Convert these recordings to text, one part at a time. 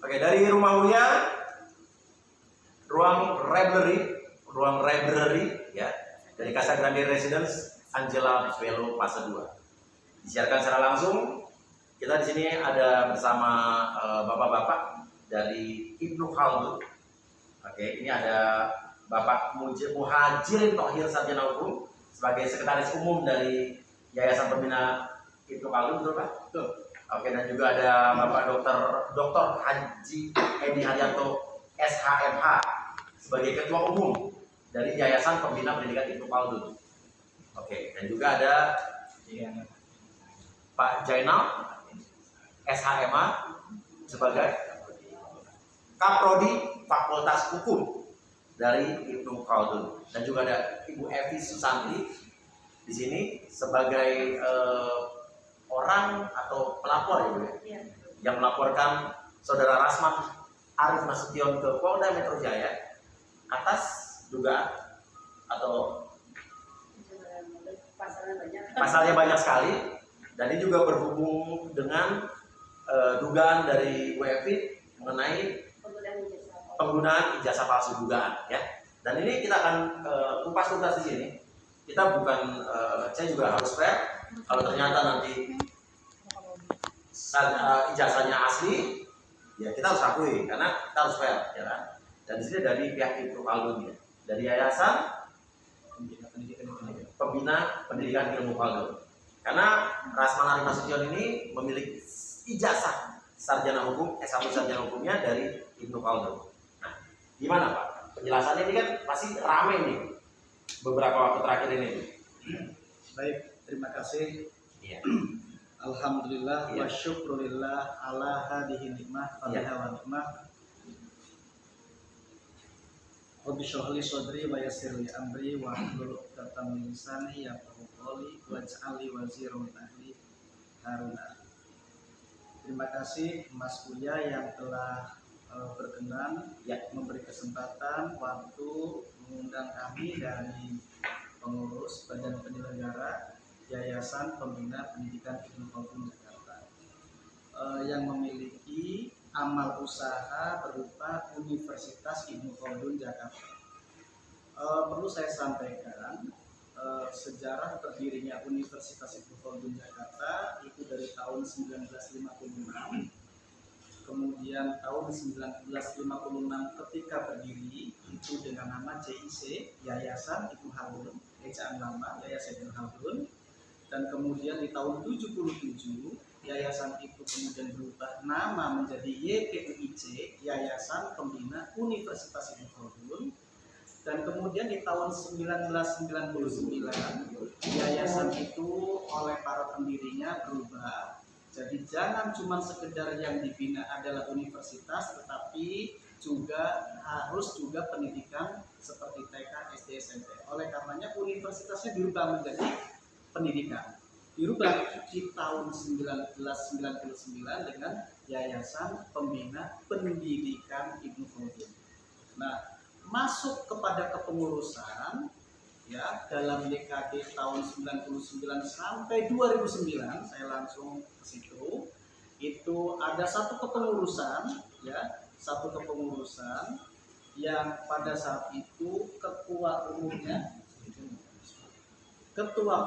Oke, dari Rumah Uya, ruang library ya, dari Casa Grande Residence Angela Bello Fase 2. Disiarkan secara langsung. Kita di sini ada bersama bapak-bapak dari Ibnu Khaldun. Oke, ini ada Bapak Muhajirin Thohir Sarjana Hukum sebagai Sekretaris Umum dari Yayasan Pembina Ibnu Khaldun, betul Pak? Betul. Oke, dan juga ada Bapak Dr. Haji Edi Haryanto SHMH sebagai Ketua Umum dari Yayasan Pembina Pendidikan Ibnu Khaldun. Oke, dan juga ada Pak Jainal SHMH sebagai Kaprodi Fakultas Hukum dari Ibnu Khaldun, dan juga ada Ibu Evi Susanti di sini sebagai orang atau pelapor ya Bu ya, yang melaporkan Saudara Rasman Arif Nasution ke Polda Metro Jaya atas dugaan atau pasalnya banyak sekali, dan ini juga berhubung dengan dugaan dari WFI mengenai penggunaan ijazah palsu dugaan ya. Dan ini kita akan kupas tuntas di sini. Kita bukan saya juga harus fair. Kalau ternyata nanti ijazahnya asli, ya kita harus akui karena kita harus fair, ya kan? Dan di sini dari pihak Ibnu Khaldun ya, dari Yayasan Pembina Pendidikan Ilmu Khaldun. Karena Rasman Arif Nasution ini memiliki ijazah sarjana hukum, S1 sarjana hukumnya dari Ibnu Khaldun. Nah, gimana Pak? Penjelasannya ini kan pasti ramai nih beberapa waktu terakhir ini. Baik, terima kasih. Iya. Alhamdulillah wa syukurillah ala hadihi nikmah fadiha wa nikmah. Rabbi shrah li sadri wa yassir li amri wa hlul 'uqdatam min lisani yafqahu qawli waj'al li waziran min ahli Haruna. Terima kasih Mas Buya yang telah berkenan ya memberi kesempatan waktu mengundang kami dari pengurus Badan Penyelenggara Yayasan Pembina Pendidikan Ibnu Khaldun Jakarta yang memiliki amal usaha berupa Universitas Ibnu Khaldun Jakarta. Perlu saya sampaikan sejarah berdirinya Universitas Ibnu Khaldun Jakarta itu dari tahun 1956. Kemudian tahun 1956 ketika berdiri itu dengan nama JIC, Yayasan Ibnu Khaldun, ejaan lama Yayasan Ibnu Khaldun. Dan kemudian di tahun 77 yayasan itu kemudian berubah nama menjadi YPUIC, Yayasan Pembina Universitas Ibnu Khaldun. Dan kemudian di tahun 1999 yayasan itu oleh para pendirinya berubah. Jadi jangan cuma sekedar yang dibina adalah universitas, tetapi harus juga pendidikan seperti TK, SD, SMP. Oleh karenanya universitasnya dirubah menjadi pendidikan. Dirubah di tahun 1999 dengan Yayasan Pembina Pendidikan Ibnu Khaldun. Nah, masuk kepada kepengurusan ya dalam dekade tahun 99 sampai 2009, saya langsung ke situ. Itu ada satu kepengurusan yang pada saat itu ketua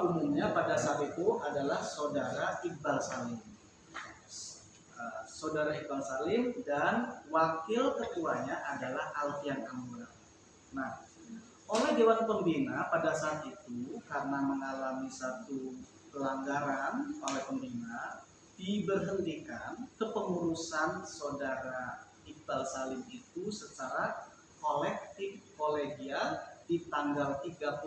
umumnya pada saat itu adalah Saudara Iqbal Salim. Saudara Iqbal Salim dan wakil ketuanya adalah Alfian Amura. Nah, oleh Dewan Pembina pada saat itu karena mengalami satu pelanggaran oleh pembina, diberhentikan kepengurusan Saudara Iqbal Salim itu secara kolektif kolegial di tanggal 31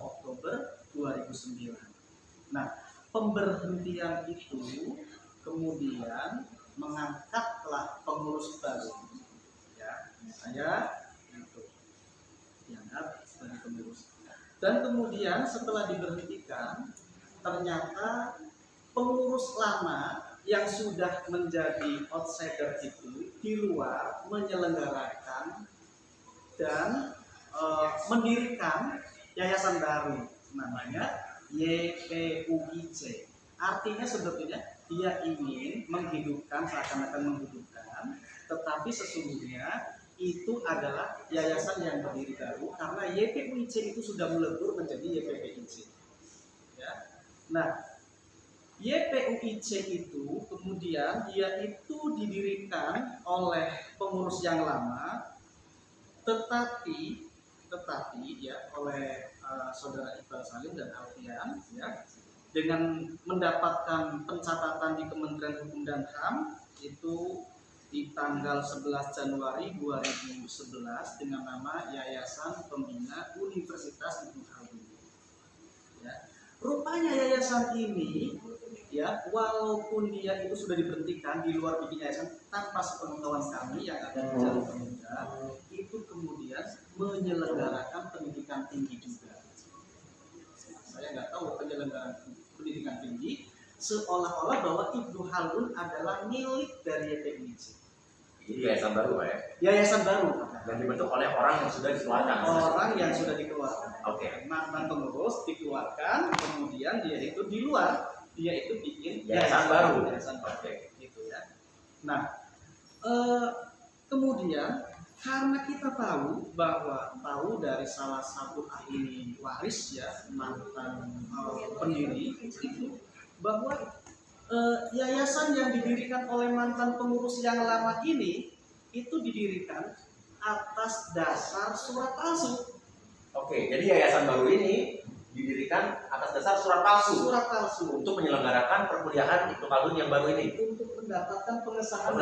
Oktober 2009. Nah, pemberhentian itu kemudian mengangkatlah pengurus baru. Ya, saya itu diangkat sebagai pengurus. Dan kemudian setelah diberhentikan, ternyata pengurus lama yang sudah menjadi outsider itu di luar menyelenggarakan dan mendirikan yayasan baru namanya YPUIC. Artinya sebetulnya dia ingin menghidupkan, seakan-akan menghidupkan, tetapi tetapi sesungguhnya itu adalah yayasan yang berdiri baru karena YPUIC itu sudah melebur menjadi YPPIC. Ya. Nah, YPUIC itu kemudian dia itu didirikan oleh pengurus yang lama, tetapi ya oleh saudara Iqbal Salim dan Alfian, ya, dengan mendapatkan pencatatan di Kementerian Hukum dan HAM itu di tanggal 11 Januari 2011 dengan nama Yayasan Pembina Universitas Ibnu Khaldun. Ya. Rupanya yayasan ini, ya, walaupun dia itu sudah diberhentikan di luar bikin yayasan tanpa sepengetahuan kami yang ada di Jalur Pemuda, itu kemudian menyelenggarakan pendidikan tinggi juga. Saya nggak tahu penyelenggaraan pendidikan tinggi, seolah-olah bahwa Ibnu Khaldun adalah milik dari YPUIC. Jadi yayasan baru, Pak ya? Yayasan baru Yang dibentuk oleh orang yang sudah dikeluarkan. orang yang sudah dikeluarkan. Oke. Mantan pengurus dikeluarkan, kemudian dia itu di luar, dia itu bikin Yayasan baru. Yayasan baru. Oke. Gitu ya. Nah, kemudian karena kita tahu dari salah satu ahli waris, ya, mantan pendiri itu, bahwa yayasan yang didirikan oleh mantan pengurus yang lama ini itu didirikan atas dasar surat palsu. Oke, jadi yayasan baru ini didirikan atas dasar surat palsu. Surat palsu Untuk menyelenggarakan perkuliahan Ibnu Khaldun yang baru ini. untuk mendapatkan pengesahan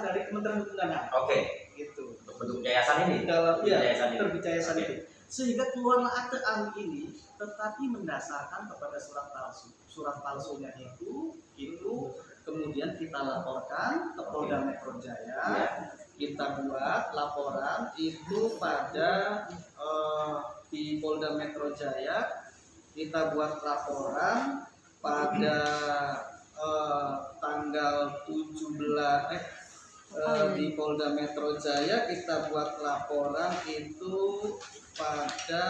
dari Kementerian Hukum dan HAM. Oke. Gitu. Untuk bentuk yayasan ini. Dalam Yayasan ini. terbit yayasan itu. Sehingga keluarlah akte ahli ini, tetapi mendasarkan kepada surat palsu. Surat palsunya itu kemudian kita laporkan ke Polda Metro Jaya. Ya. Kita buat laporan itu pada di Polda Metro Jaya. Kita buat laporan pada tanggal 17 di Polda Metro Jaya kita buat laporan itu pada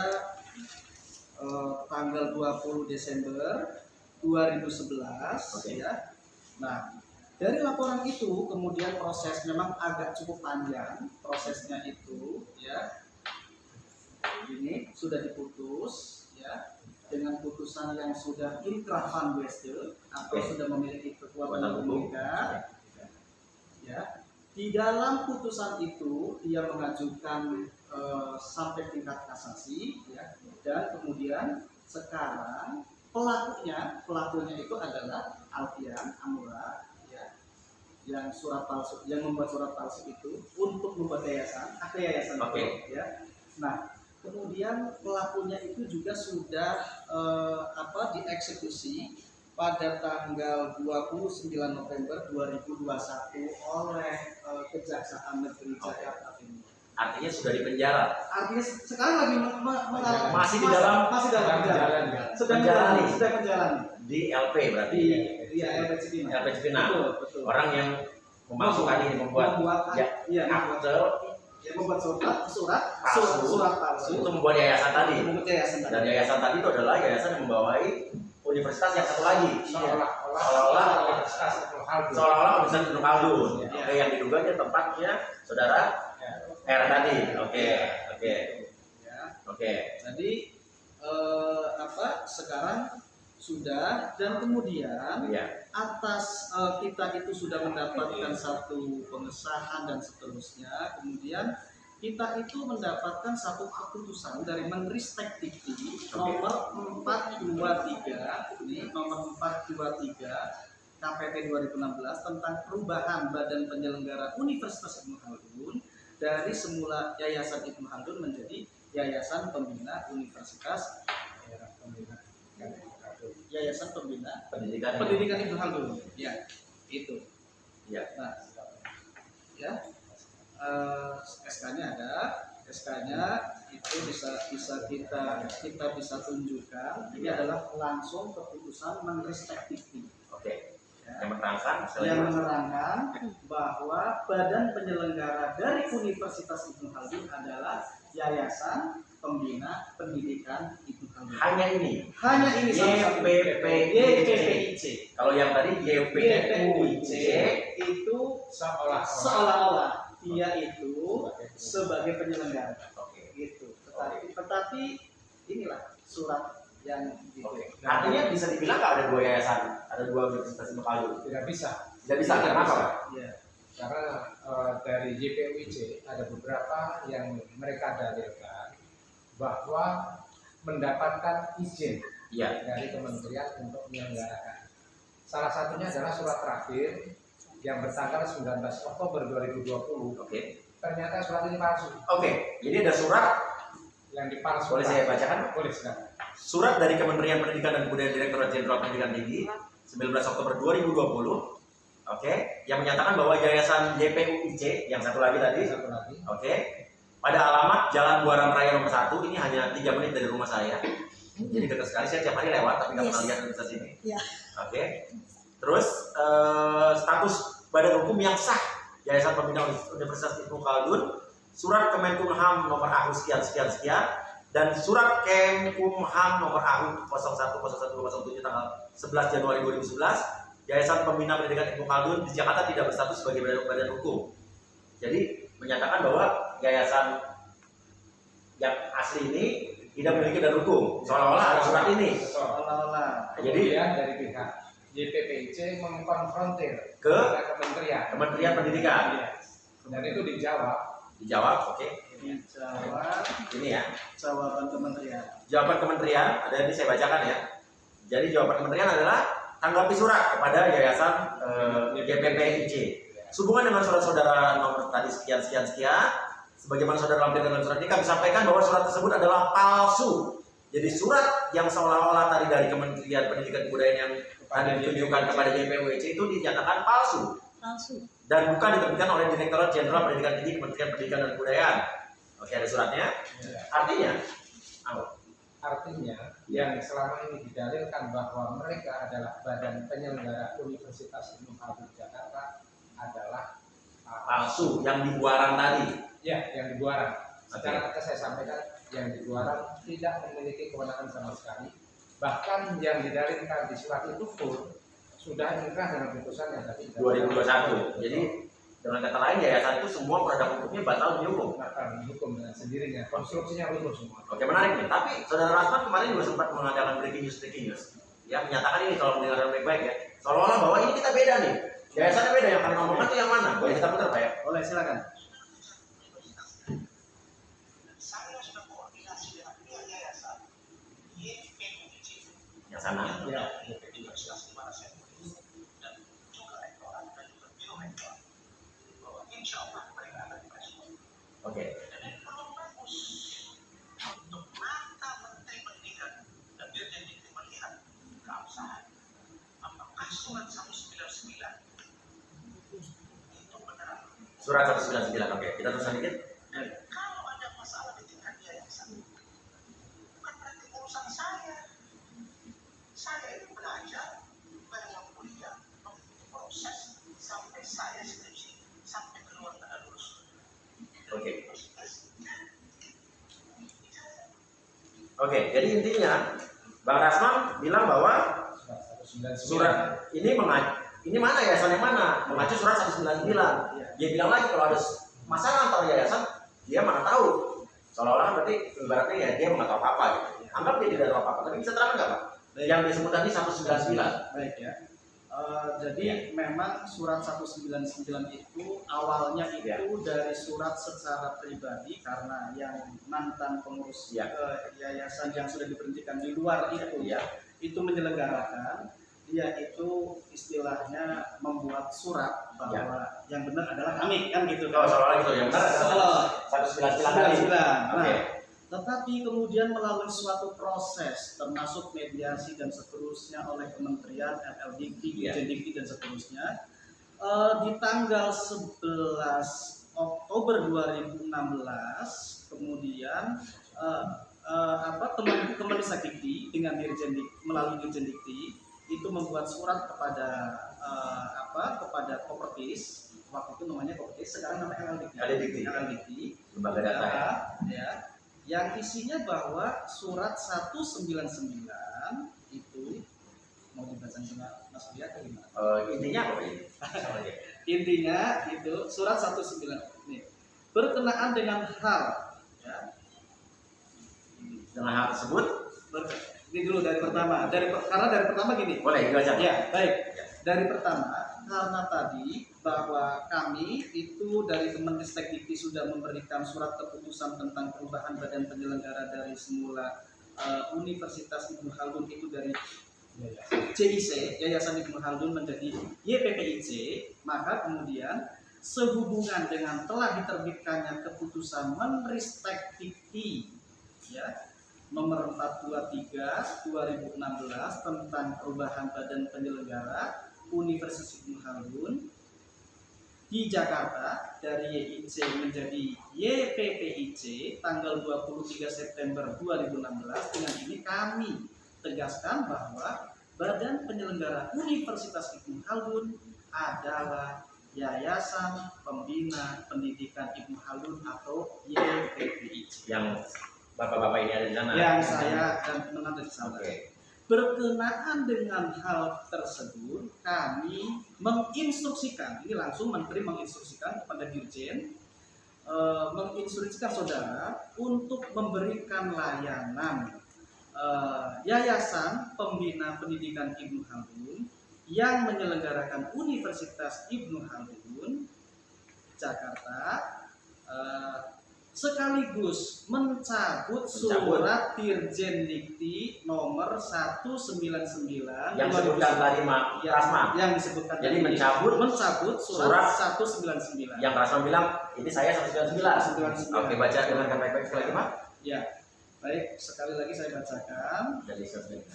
tanggal 20 Desember 2011. Oke. Ya. Nah, dari laporan itu kemudian proses memang agak cukup panjang prosesnya itu, ya. Ini sudah diputus, ya, dengan putusan yang sudah inkrah van Westel atau sudah memiliki kekuatan hukum. Ya. Di dalam putusan itu dia mengajukan sampai tingkat kasasi, ya, dan kemudian sekarang pelakunya itu adalah Alfian Amura, ya, yang membuat surat palsu itu untuk membuat yayasan, akte yayasan. Oke. Ya. Nah, kemudian pelakunya itu juga sudah dieksekusi pada tanggal 29 November 2021 oleh Kejaksaan Negeri Jakarta Timur. Artinya sudah dipenjara. Artinya sekarang lagi Masih di dalam sedang menjalani di LP berarti. di LP Cipinang. LP Cipinang. Betul. Orang yang memasukkan ini membuat akte membuat surat palsu untuk membuat yayasan tadi. Dan tadi. yayasan tadi itu adalah yayasan yang membawahi universitas yang satu lagi. Seolah-olah Universitas Ibnu Khaldun. Oke, yang diduganya tempatnya saudara R tadi. Oke. Jadi sekarang sudah, dan kemudian atas kita itu sudah mendapatkan satu pengesahan dan seterusnya, kemudian kita itu mendapatkan satu keputusan dari Menristek Dikti nomor 423 KPT 2016 tentang perubahan Badan Penyelenggara Universitas Ibnu Khaldun dari semula Yayasan Ibnu Khaldun menjadi Yayasan Pembina Universitas Yayasan Pembina Pendidikan Ibnu Khaldun. Ya, itu. Ya. Nah, ya. SK-nya ada. SK-nya itu bisa kita bisa tunjukkan. Ini adalah langsung keputusan Menristek Dikti. Oke. Ya. Yang menerangkan bahwa badan penyelenggara dari Universitas Ibnu Khaldun adalah Yayasan Pembina Pendidikan Ibnu Khaldun. Hanya ini. Hanya ini YPPIC. Kalau yang tadi YPPIC itu seolah-olah dia itu sebagai penyelenggara. Oke. Gitu. Tetapi inilah surat yang gitu. Artinya bisa dibilang nggak ada dua yayasan, ada dua universitas Ibnu Khaldun? Tidak bisa. Tidak bisa, kenapa Pak? Ya. Karena dari YPUIC ada beberapa yang mereka dalilkan bahwa mendapatkan izin Iya. dari kementerian untuk menyelenggarakan. Salah satunya adalah surat terakhir yang bertanggal 19 Oktober 2020. Oke. Ternyata surat ini palsu. Oke. Jadi ada surat, Yang dipalsukan. boleh saya bacakan? Boleh, silakan. Surat dari Kementerian Pendidikan dan Kebudayaan Direktorat Jenderal Pendidikan Tinggi 19 Oktober 2020. Oke, yang menyatakan bahwa Yayasan YPUIC yang satu lagi tadi, Satu lagi. oke, pada alamat Jalan Buaran Raya nomor 1, ini hanya 3 menit dari rumah saya. Jadi dekat sekali, saya tiap hari lewat tapi nggak pernah lihat universitas ini. Iya. Oke. Terus status badan hukum yang sah Yayasan Pembina Universitas Ibnu Khaldun, surat Kemenkumham nomor AHU sekian sekian sekian, dan surat Kemkumham nomor AHU 010107 tanggal 11 Januari 2011. Yayasan Pembina Pendidikan Ibnu Khaldun di Jakarta tidak berstatus sebagai badan hukum. Jadi menyatakan bahwa yayasan yang asli ini tidak memiliki badan hukum. Seolah-olah ada surat ini. Seolah-olah. Jadi Kemudian dari pihak YPPIC mengkonfrontir ke Kementerian Pendidikan. Iya. Dan itu dijawab. Dijawab, oke. Dijawab Ini ya. jawaban kementerian. Jawaban kementerian ada ini saya bacakan ya. Jadi jawaban kementerian adalah tanggapi surat kepada Yayasan YPPIC. Sehubungan dengan surat saudara nomor tadi sekian sekian sekian, sebagaimana saudara lampirkan dalam surat ini, kami sampaikan bahwa surat tersebut adalah palsu. Jadi surat yang seolah-olah tadi dari Kementerian Pendidikan Kebudayaan yang tadi ditunjukkan kepada YPPIC itu dinyatakan palsu dan bukan diterbitkan oleh Direktorat Jenderal Pendidikan Tinggi Kementerian Pendidikan dan Kebudayaan. Oke, ada suratnya. Artinya, yang selama ini didalilkan bahwa mereka adalah badan penyelenggara Universitas Ibnu Khaldun Jakarta adalah palsu yang di Buaran tadi. Ya, yang di Buaran. Secara tegas saya sampaikan, yang di Buaran tidak memiliki kewenangan sama sekali. Bahkan yang didalilkan di surat itu pun sudah inkrah dengan putusan yang tadi 2021. Jadi dengan kata lain yayasan itu semua produk hukumnya batal dihukum. akan dihukum dengan sendirinya. Konstruksinya runtuh semua. Oke, menarik nih. Tapi saudara Rasman kemarin juga sempat mengadakan breaking news. Ya, menyatakan ini kalau mendengarkan baik-baik ya. Seolah-olah bahwa ini kita beda nih. Yayasannya beda, yang kami ngomongkan itu yang mana? Boleh kita putar Pak ya? Boleh, silakan. Yang sana. Ya, Oke. Surat 199. Oke, kita teruskan dikit. Kalau ada masalah di tingkat yayasan, bukan berarti urusan saya. Saya ini belajar, banyak kuliah, mengikuti proses sampai saya skripsi, sampai keluar tanda lulus. Oke. Oke, jadi intinya Bang Rasman bilang bahwa surat ini ini mana yayasan yang mana? Mengacu surat 199. Dia bilang lagi kalau ada masalah antar yayasan, dia mana tahu. Seolah-olah berarti ibaratnya ya dia nggak tahu apa-apa gitu. Anggap dia tidak tahu apa-apa, tapi bisa terangkan nggak Pak? Yang disebut tadi 199. Baik ya. Jadi memang surat 199 itu awalnya itu dari surat secara pribadi karena yang mantan pengurus yayasan yang sudah diberhentikan di luar itu menyelenggarakan, dia itu istilahnya membuat surat bahwa yang benar adalah kami kan gitu. Kalau seolah-olah gitu, yang benar adalah 199 tadi. Oke. Tetapi kemudian melalui suatu proses termasuk mediasi dan seterusnya oleh Kementerian LLDikti, Dikti dan seterusnya di tanggal 11 Oktober 2016 kemudian Kemenristek Dikti dengan melalui Dirjen Dikti itu membuat surat kepada kepada Kopertis, waktu itu namanya Kopertis, sekarang namanya LLDT. Lembaga data ya. Ya, yang isinya bahwa surat 199 itu mau dibaca sama Mas Buya atau gimana? Intinya apa ini? Intinya itu surat 19 nih, berkenaan dengan hal ya. Dengan hal tersebut Ini dulu dari pertama, karena dari pertama gini. boleh dibaca. Ya, baik. Dari pertama, karena tadi bahwa kami itu dari Kemenristek Dikti sudah memberikan surat keputusan tentang perubahan badan penyelenggara dari semula Universitas Ibnu Khaldun itu dari CIC, Yayasan Ibnu Khaldun, menjadi YPPIC, maka kemudian sehubungan dengan telah diterbitkannya keputusan Menristek Dikti ya nomor 423 2016 tentang perubahan badan penyelenggara Universitas Ibnu Khaldun di Jakarta dari YIC menjadi YPPIC tanggal 23 September 2016. Dengan ini kami tegaskan bahwa badan penyelenggara Universitas Ibnu Khaldun adalah Yayasan Pembina Pendidikan Ibnu Khaldun atau YPPIC. Yang bapak-bapak ini ada di sana. Yang saya dan teman ada di sana. Oke. Berkenaan dengan hal tersebut, kami menginstruksikan, ini langsung Menteri menginstruksikan kepada Dirjen, menginstruksikan saudara untuk memberikan layanan Yayasan Pembina Pendidikan Ibnu Khaldun yang menyelenggarakan Universitas Ibnu Khaldun Jakarta, sekaligus mencabut surat Dirjen Dikti nomor 199 Yang disebutkan tadi Rasman. yang disebutkan Jadi tadi, mencabut surat 199 yang Rasman bilang ini saya 199. 199. Oke, baca dengan baik-baik sekali lagi, Pak. Ya, baik, sekali lagi saya bacakan. Jadi 199.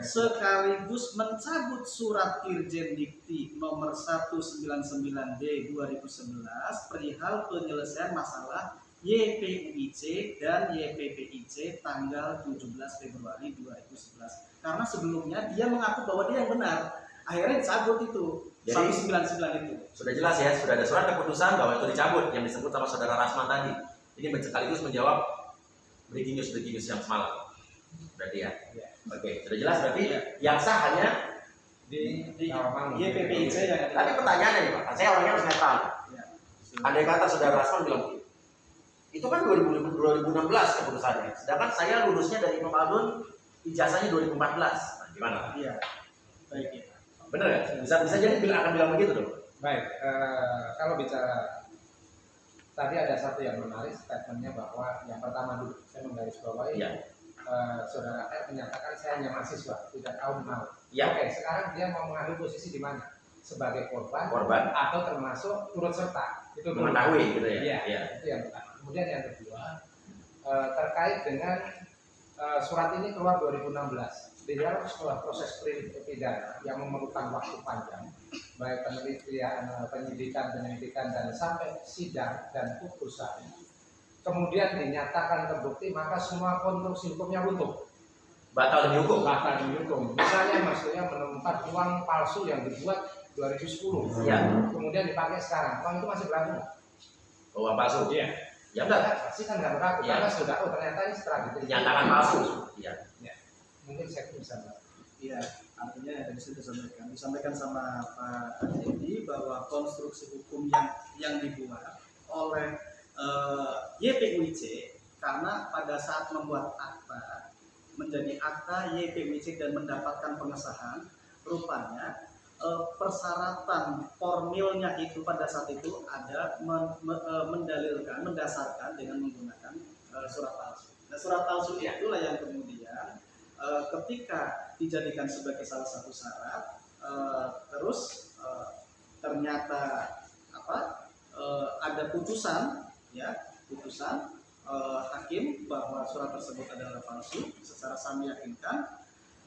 Sekaligus mencabut surat Dirjen Dikti nomor 199D 2011 perihal penyelesaian masalah YPUIC dan YPPIC tanggal 17 Februari 2011. Karena sebelumnya dia mengaku bahwa dia yang benar. Akhirnya dicabut itu. Jadi 199 itu. sudah jelas ya, sudah ada surat keputusan bahwa itu dicabut yang disebut sama saudara Rasman tadi. Ini sekaligus menjawab breaking news yang semalam. Berarti ya. Oke, sudah jelas berarti yang sah hanya Di YPPIC yang ada. Tapi pertanyaannya nih Pak, saya orangnya harus netral. Ya. Andai kata saudara Rasman bilang begitu, itu kan 2016 keputusannya. Sedangkan saya lulusnya dari Ibnu Khaldun, ijazahnya 2014. Nah, gimana? Iya. Baik ya. Bener ya? Bisa jadi akan bilang begitu dong. Baik, kalau bicara tadi ada satu yang menarik statementnya bahwa yang pertama dulu saya menggarisbawahi saudara R menyatakan saya hanya mahasiswa, tidak tahu menau. Iya. Oke, sekarang dia mau mengambil posisi di mana? Sebagai korban atau termasuk turut serta? Itu dulu. Mengetahui gitu ya? Iya. Itu yang pertama. Kemudian yang kedua terkait dengan surat ini keluar 2016. Di dalam sebuah proses pidana yang memerlukan waktu panjang, baik penelitian, penyelidikan dan sampai sidang dan putusan, kemudian dinyatakan terbukti, maka semua konstruksi hukumnya runtuh. Batal demi hukum. Misalnya maksudnya menemukan uang palsu yang dibuat 2010, kemudian dipakai sekarang, uang itu masih berlaku. Uang palsu? Iya. Ya enggak. Pasti kan nggak berlaku, karena sudah ternyata ini setelah dinyatakan palsu. Iya. Mungkin saya bisa. Iya, artinya yang tadi sudah disampaikan sama Pak Jadi bahwa konstruksi hukum yang dibuat oleh YPUIC, karena pada saat membuat akta menjadi akta YPUIC dan mendapatkan pengesahan, rupanya persyaratan formilnya itu pada saat itu ada mendasarkan dengan menggunakan surat palsu. Nah, surat palsu itulah yang kemudian ketika dijadikan sebagai salah satu syarat, terus ternyata ada putusan hakim bahwa surat tersebut adalah palsu secara sah meyakinkan.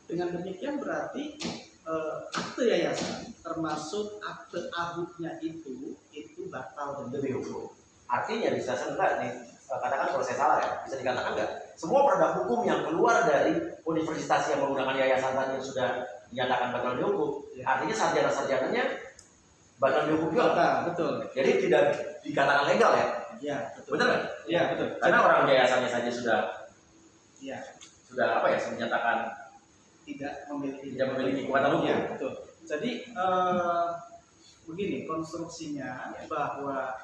Dengan demikian berarti akte yayasan termasuk akte ahudnya itu batal dan Demi hukum. Artinya bisa katakan kalau saya salah ya, bisa dikatakan enggak? Semua produk hukum yang keluar dari universitas yang menggunakan yayasan tadi yang sudah dinyatakan batal dihukum. Ya. Artinya sarjana-sarjananya batal dihukum juga. Betul. Jadi tidak dikatakan legal ya. Ya, betul. Benar nggak? Ya, betul. Karena orang yayasannya saja sudah Ya, apa ya, menyatakan tidak memiliki kekuatan hukum. Ya, betul. Jadi begini konstruksinya bahwa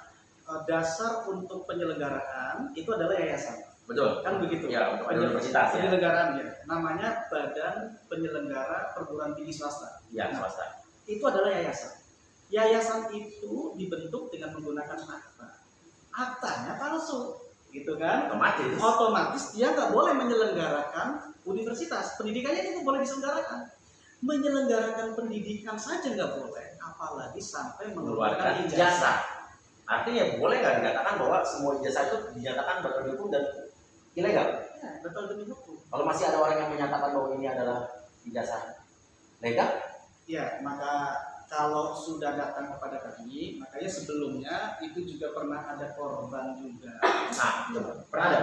dasar untuk penyelenggaraan itu adalah yayasan. Betul. Kan begitu. Ya, untuk universitas ya. Penyelenggaraannya namanya Badan Penyelenggara Perguruan Tinggi Swasta. Ya, swasta. Itu adalah yayasan. Yayasan itu dibentuk dengan menggunakan akta. Aktanya palsu, gitu kan? Otomatis dia nggak boleh menyelenggarakan universitas. Pendidikannya itu boleh diselenggarakan. Menyelenggarakan pendidikan saja nggak boleh, apalagi sampai mengeluarkan ijazah. Artinya boleh nggak dikatakan bahwa semua ijazah itu dinyatakan batal dihukum dan ilegal? Ya, batal demi hukum. Kalau masih ada orang yang menyatakan bahwa ini adalah ijazah legal? Ya, maka kalau sudah datang kepada kami, makanya sebelumnya itu juga pernah ada korban juga. Nah, pernah ada?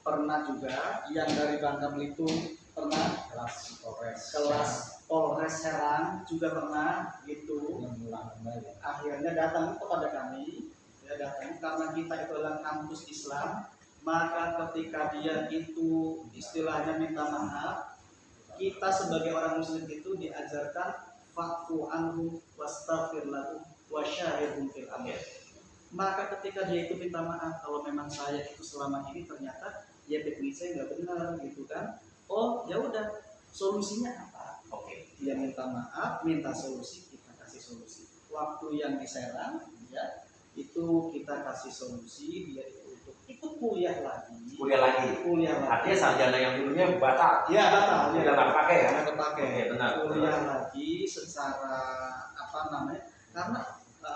Pernah juga yang dari Bangka Belitung, pernah kelas Polres Serang juga pernah gitu. Akhirnya datang kepada kami, ya datang karena kita itu adalah kampus Islam, maka ketika dia itu istilahnya minta maaf, kita sebagai orang Muslim itu diajarkan fa'fu anhu wastaghfir lahu wasyahidhum fil amr. Maka ketika dia itu minta maaf, kalau memang saya itu selama ini ternyata ya teknik saya nggak benar gitu kan. Oh ya udah, solusinya apa? Oke. Dia minta maaf, minta solusi, kita kasih solusi. Waktu yang di Serang ya itu kita kasih solusi, dia itu untuk ikut kuliah lagi. Artinya sarjana yang dulunya batal. Iya batal. Udah nggak pakai ya? Nggak pakai. Oke, benar. Kuliah lagi secara apa namanya? Karena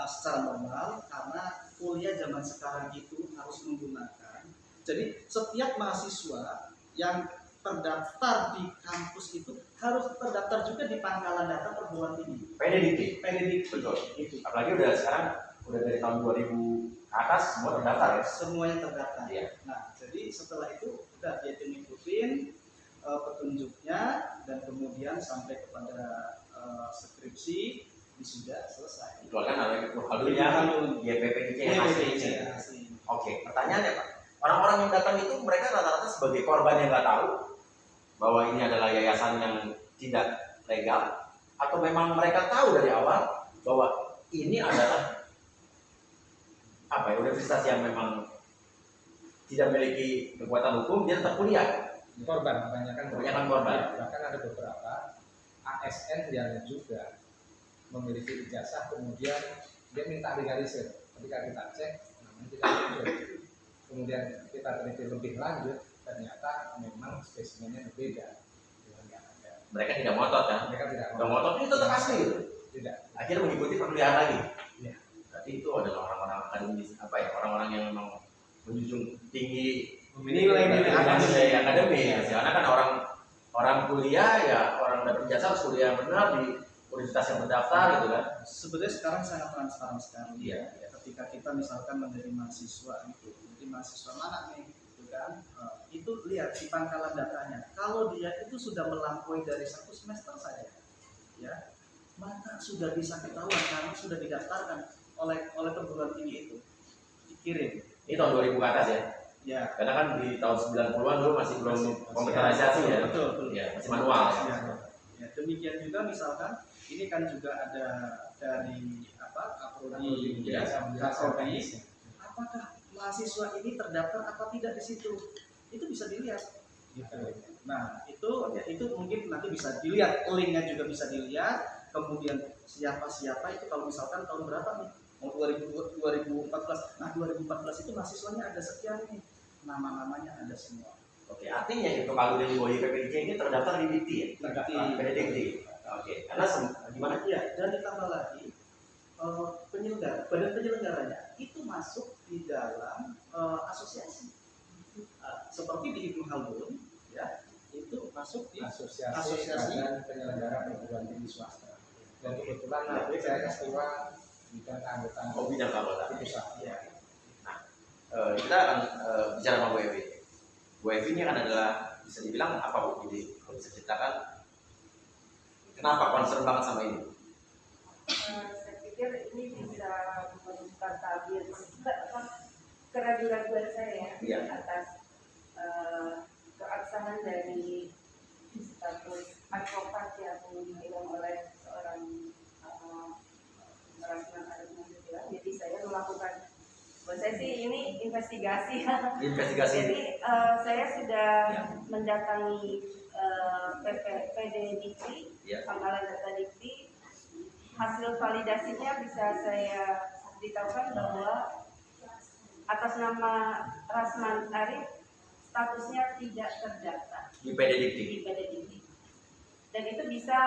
secara normal, karena kuliah zaman sekarang itu harus menggunakan. Jadi setiap mahasiswa yang terdaftar di kampus itu harus terdaftar juga di pangkalan data perguruan tinggi. PDDT. Betul. Itu. Apalagi udah sekarang udah dari tahun 2000 ke atas semua terdaftar ya. Semuanya terdaftar. Iya. Nah, jadi setelah itu udah dia ngikutin petunjuknya dan kemudian sampai kepada skripsi sudah selesai. Dikeluarkan oleh Nurhalunya YPPIC yang aslinya. Oke, pertanyaannya Pak, orang-orang yang datang itu mereka rata-rata sebagai korban yang nggak tahu bahwa ini adalah yayasan yang tidak legal, atau memang mereka tahu dari awal bahwa ini adalah apa ya, universitas yang memang tidak memiliki kekuatan hukum, dia tetap kuliah. Korban, kebanyakan korban. Bahkan ada beberapa ASN yang juga memiliki ijazah, kemudian dia minta legalisir. Ketika kita cek, namanya tidak muncul. Kemudian kita teliti lebih lanjut, ternyata memang spesimennya berbeda. Mereka tidak ngotot kan? Tidak ngotot, itu tetap asli gitu. Tidak. Akhirnya mengikuti perkuliahan lagi. Ya. Berarti itu adalah orang-orang akademis, apa ya, orang-orang yang memang menjunjung tinggi nilai-nilai akademis. Karena kan orang kuliah ya, orang dapat ijazah harus kuliah benar di universitas yang terdaftar gitu kan. Sebenarnya sekarang sangat transparan sekali. Iya. Ketika kita misalkan menjadi mahasiswa itu, jadi mahasiswa mana nih, gitu kan? Itu lihat di pangkalan datanya. Kalau dia itu sudah melampaui dari 1 semester saja, ya, maka sudah bisa ketahuan karena sudah didaftarkan oleh perguruan tinggi itu, dikirim. Ini tahun 2000 ke atas ya. Ya. Karena kan di tahun 90-an dulu masih belum komputerisasi ya. Betul. Ya, masih manual. Ya, demikian juga misalkan ini kan juga ada dari Aprodi, apakah mahasiswa ini terdaftar apa tidak di situ? Itu bisa dilihat. Nah, itu mungkin nanti bisa dilihat, linknya juga bisa dilihat. Kemudian siapa itu kalau misalkan tahun berapa nih? Mau 2014. Nah, 2014 itu mahasiswanya ada sekian nih. Nama-namanya ada semua. Oke, artinya itu kalau dari YPPIC ini terdaftar di DIKTI ya? PDDT. Oke, karena gimana? Ya, dan ditambah lagi badan penyelenggaranya itu masuk di dalam asosiasi. Seperti di Ibnu Khaldun, ya, itu masuk di asosiasi badan penyelenggara perguruan tinggi swasta. Dan kebetulan saya ketua bidang keanggotaan. Bidang keanggotaan. Ya. Nah, kita akan bicara sama Bu Evi. Bu Evi ini kan adalah bisa dibilang apa Bu? Jadi kalau bisa ceritakan Kenapa concern banget sama ini? Saya pikir ini bisa membuka tabir keraguan-keraguan saya Iya. atas keabsahan dari status advokat yang dipegang oleh seorang Rasman Arief Nasution. Jadi saya melakukan, buat saya sih ini investigasi. Investigasi. Jadi saya sudah Ya. mendatangi PD Dikti, Ya. Pangkalan Data Dikti. Hasil validasinya bisa saya beritahukan bahwa atas nama Rasman Arief statusnya tidak terdaftar Di PD Dikti. di PD Dikti. Dan itu bisa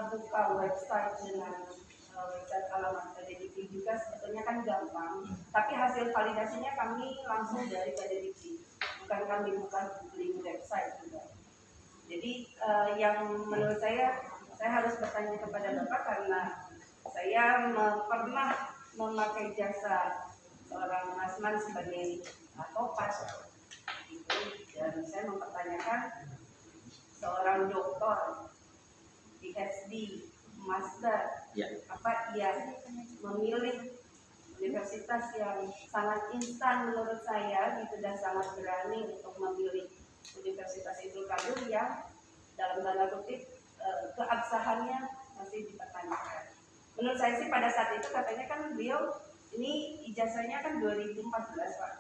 buka website dengan website alamat PD Dikti juga sebetulnya kan gampang. Tapi hasil validasinya kami langsung dari PD Dikti, bukan kami buka link website juga. Jadi yang menurut saya harus bertanya kepada Bapak karena saya pernah memakai jasa seorang Rasman sebagai advokat itu, dan saya mempertanyakan seorang dokter PhD master, Ya. apa ia memilih universitas yang sangat instan menurut saya gitu, dan sangat berani untuk memilih universitas itu yang dalam tanda kutip keabsahannya masih dipertanyakan. Menurut saya sih pada saat itu katanya kan beliau ini ijazahnya kan 2014 Pak.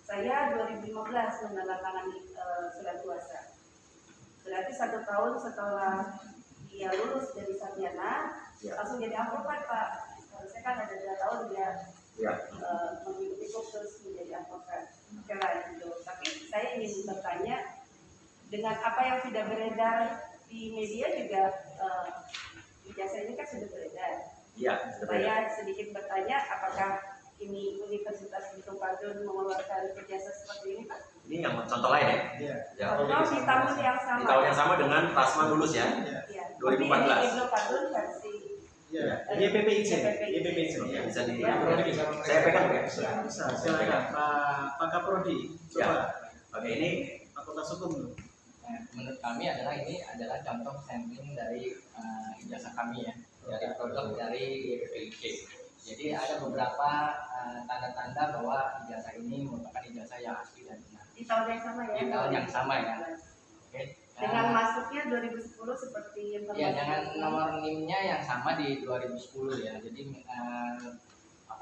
Saya 2015 menandatangani surat kuasa. Berarti 1 tahun setelah dia lulus dari sarjana Ya. langsung jadi advokat Pak. Harusnya kan ada 2 tahun dia Ya. mengikuti kursus menjadi advokat. Keren gitu. Tapi saya ingin bertanya, dengan apa yang sudah beredar di media juga ijazah ini kan sudah beredar. Iya. Saya sedikit bertanya, apakah ini Universitas Bitung Kadun mengeluarkan ijazah seperti ini Pak? Ini yang contoh lain ya. Iya. Ya. Atau di tahun yang sama? Di tahun yang sama dengan Rasman lulus ya. Iya. Ya. 2014. Tapi ini Bitung Kadun versi Iya. YPPIC. YPPIC. Ya, bisa di. Ya. Saya pegang ya. Bisa. Silakan Pak Kaprodi. Coba. Oke, ini Fakultas Hukum dulu. Nah, menurut kami ini adalah contoh sampling dari ijazah kami ya, dari produk dari YPPIC. Jadi ada beberapa tanda-tanda bahwa ijazah ini merupakan ijazah yang asli dan benar. Di tahun yang sama ya? Di tahun yang sama ya. Oke. Dengan masuknya 2010 seperti yang Ya, dengan nomor NIM-nya yang sama di 2010 ya. Jadi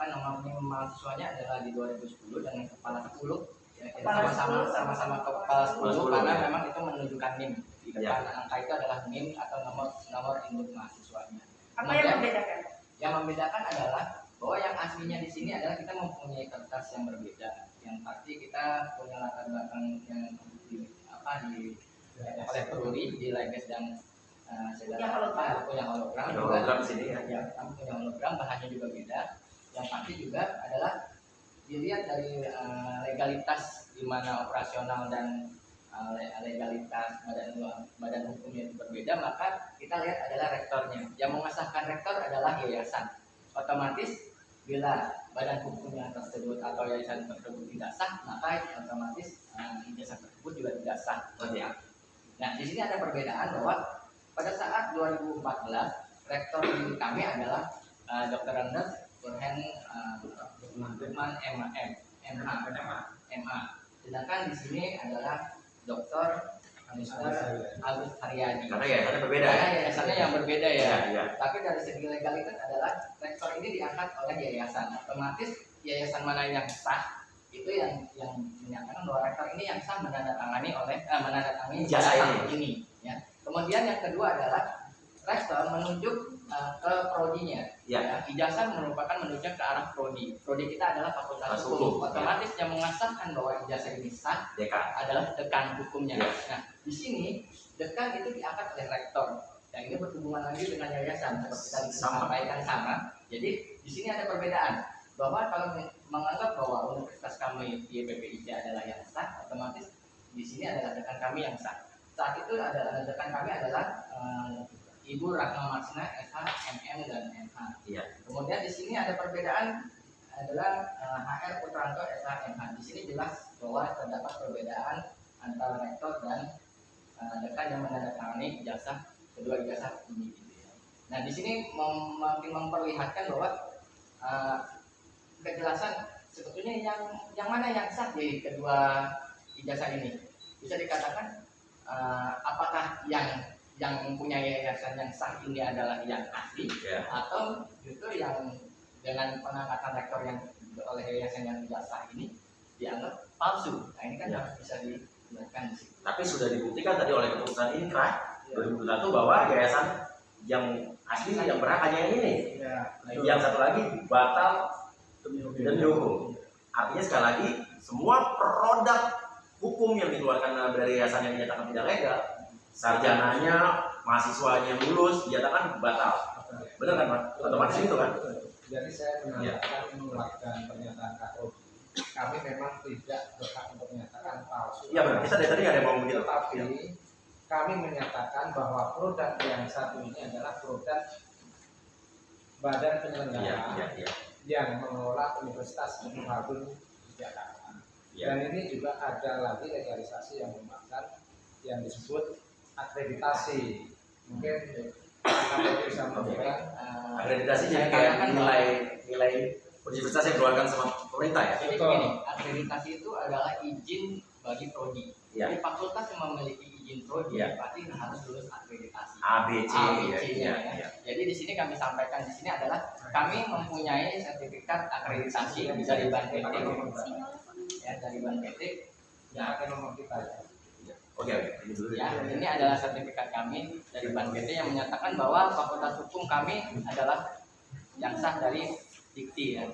nomor NIM mahasiswanya adalah di 2010 dengan kepala 10. Ya, Kepala sama-sama kepala 10 karena ya. memang itu menunjukkan NIM. Di depan angka itu adalah NIM atau nomor induk mahasiswanya. Apa yang membedakan? Yang membedakan adalah bahwa yang aslinya di sini adalah kita mempunyai kertas yang berbeda. Yang pasti kita punya latar belakang yang oleh Peruri di Leges dan punya hologram. ada hologram di sini ya. Ya, kami punya hologram, bahannya juga beda. Yang pasti juga adalah dilihat dari legalitas di mana operasional dan legalitas badan hukumnya itu berbeda, maka kita lihat adalah rektornya. Yang mengesahkan rektor adalah yayasan. Otomatis bila badan hukumnya tersebut atau yayasan tersebut tidak sah, maka otomatis ijazah tersebut juga tidak sah. Nah, di sini ada perbedaan bahwa pada saat 2014 rektor di kami adalah Dr. Rendes Burhan Gutman MA. Sedangkan di sini adalah Dr. Agus Haryadi. Karena yayasannya berbeda ya. Karena yayasannya yang berbeda ya. Iya. Tapi dari segi legalitas adalah rektor ini diangkat oleh yayasan. Otomatis yayasan mana yang sah itu yang menyatakan bahwa rektor ini yang sah menandatangani ijazah ini. Ya. Kemudian yang kedua adalah rektor menunjuk ke prodinya. Ya. Ijazah merupakan menunjuk ke arah prodi. Prodi kita adalah Fakultas Hukum. Otomatis yang mengesahkan bahwa ijazah ini sah Dekan. adalah dekan hukumnya. Ya. Nah, di sini dekan itu diangkat oleh rektor. Yang ini berhubungan lagi dengan yayasan seperti tadi disampaikan sama. Jadi di sini ada perbedaan bahwa kalau menganggap bahwa universitas kami di YPPIC adalah yang sah, otomatis di sini adalah dekan kami yang sah. Saat itu adalah dekan kami adalah Ibu Rahma Marsina SH, MM dan MH. Iya. Kemudian di sini ada perbedaan adalah HR Putranto SH, MH. Di sini jelas bahwa terdapat perbedaan antara rektor dan dekan yang menandatangani kedua ijazah ini. Nah, di sini makin memperlihatkan bahwa kejelasan sebetulnya yang mana yang sah di kedua ijazah ini. Bisa dikatakan apakah yang mempunyai yayasan yang sah ini adalah yang asli, atau justru yang dengan pengangkatan rektor yang oleh yayasan yang tidak sah ini dianggap palsu. Nah, ini kan harus bisa dilakukan di situ. Tapi sudah dibuktikan tadi oleh keputusan Inkrah 2021 bahwa yayasan yang asli yang berhak hanya yang ini. Yang satu lagi batal demi hukum. Artinya sekali lagi semua produk hukum yang dikeluarkan dari yayasan yang dinyatakan tidak legal, sarjananya, mahasiswanya yang lulus dinyatakan batal. Benar kan, Pak? Otomatis itu kan? Jadi saya menguatkan pernyataan Kak Robi. Kami memang tidak berhak untuk menyatakan palsu. Iya benar. Kita dari tadi nggak ada yang ngomong begitu. Tapi kami menyatakan bahwa produk yang satu ini adalah produk badan penyelenggara yang mengelola Universitas Ibnu Khaldun Jakarta. Dan ini juga ada lagi legalisasi yang memakan yang disebut akreditasi. Mungkin kami bisa memberikan akreditasi jadi kayak nilai universitas yang dikeluarkan sama pemerintah ya. Jadi begini, akreditasi itu adalah izin bagi prodi. Ya. Jadi fakultas yang memiliki izin prodi pasti harus lulus akreditasi. ABC-nya. Jadi di sini kami sampaikan di sini adalah kami mempunyai sertifikat akreditasi dari BANPT. Ya, dari BANPT yang akan nomor kita ya. Oke, ini dulu ya. Ini adalah sertifikat kami dari BANPT yang menyatakan bahwa fakultas hukum kami adalah yang sah dari Dikti ya.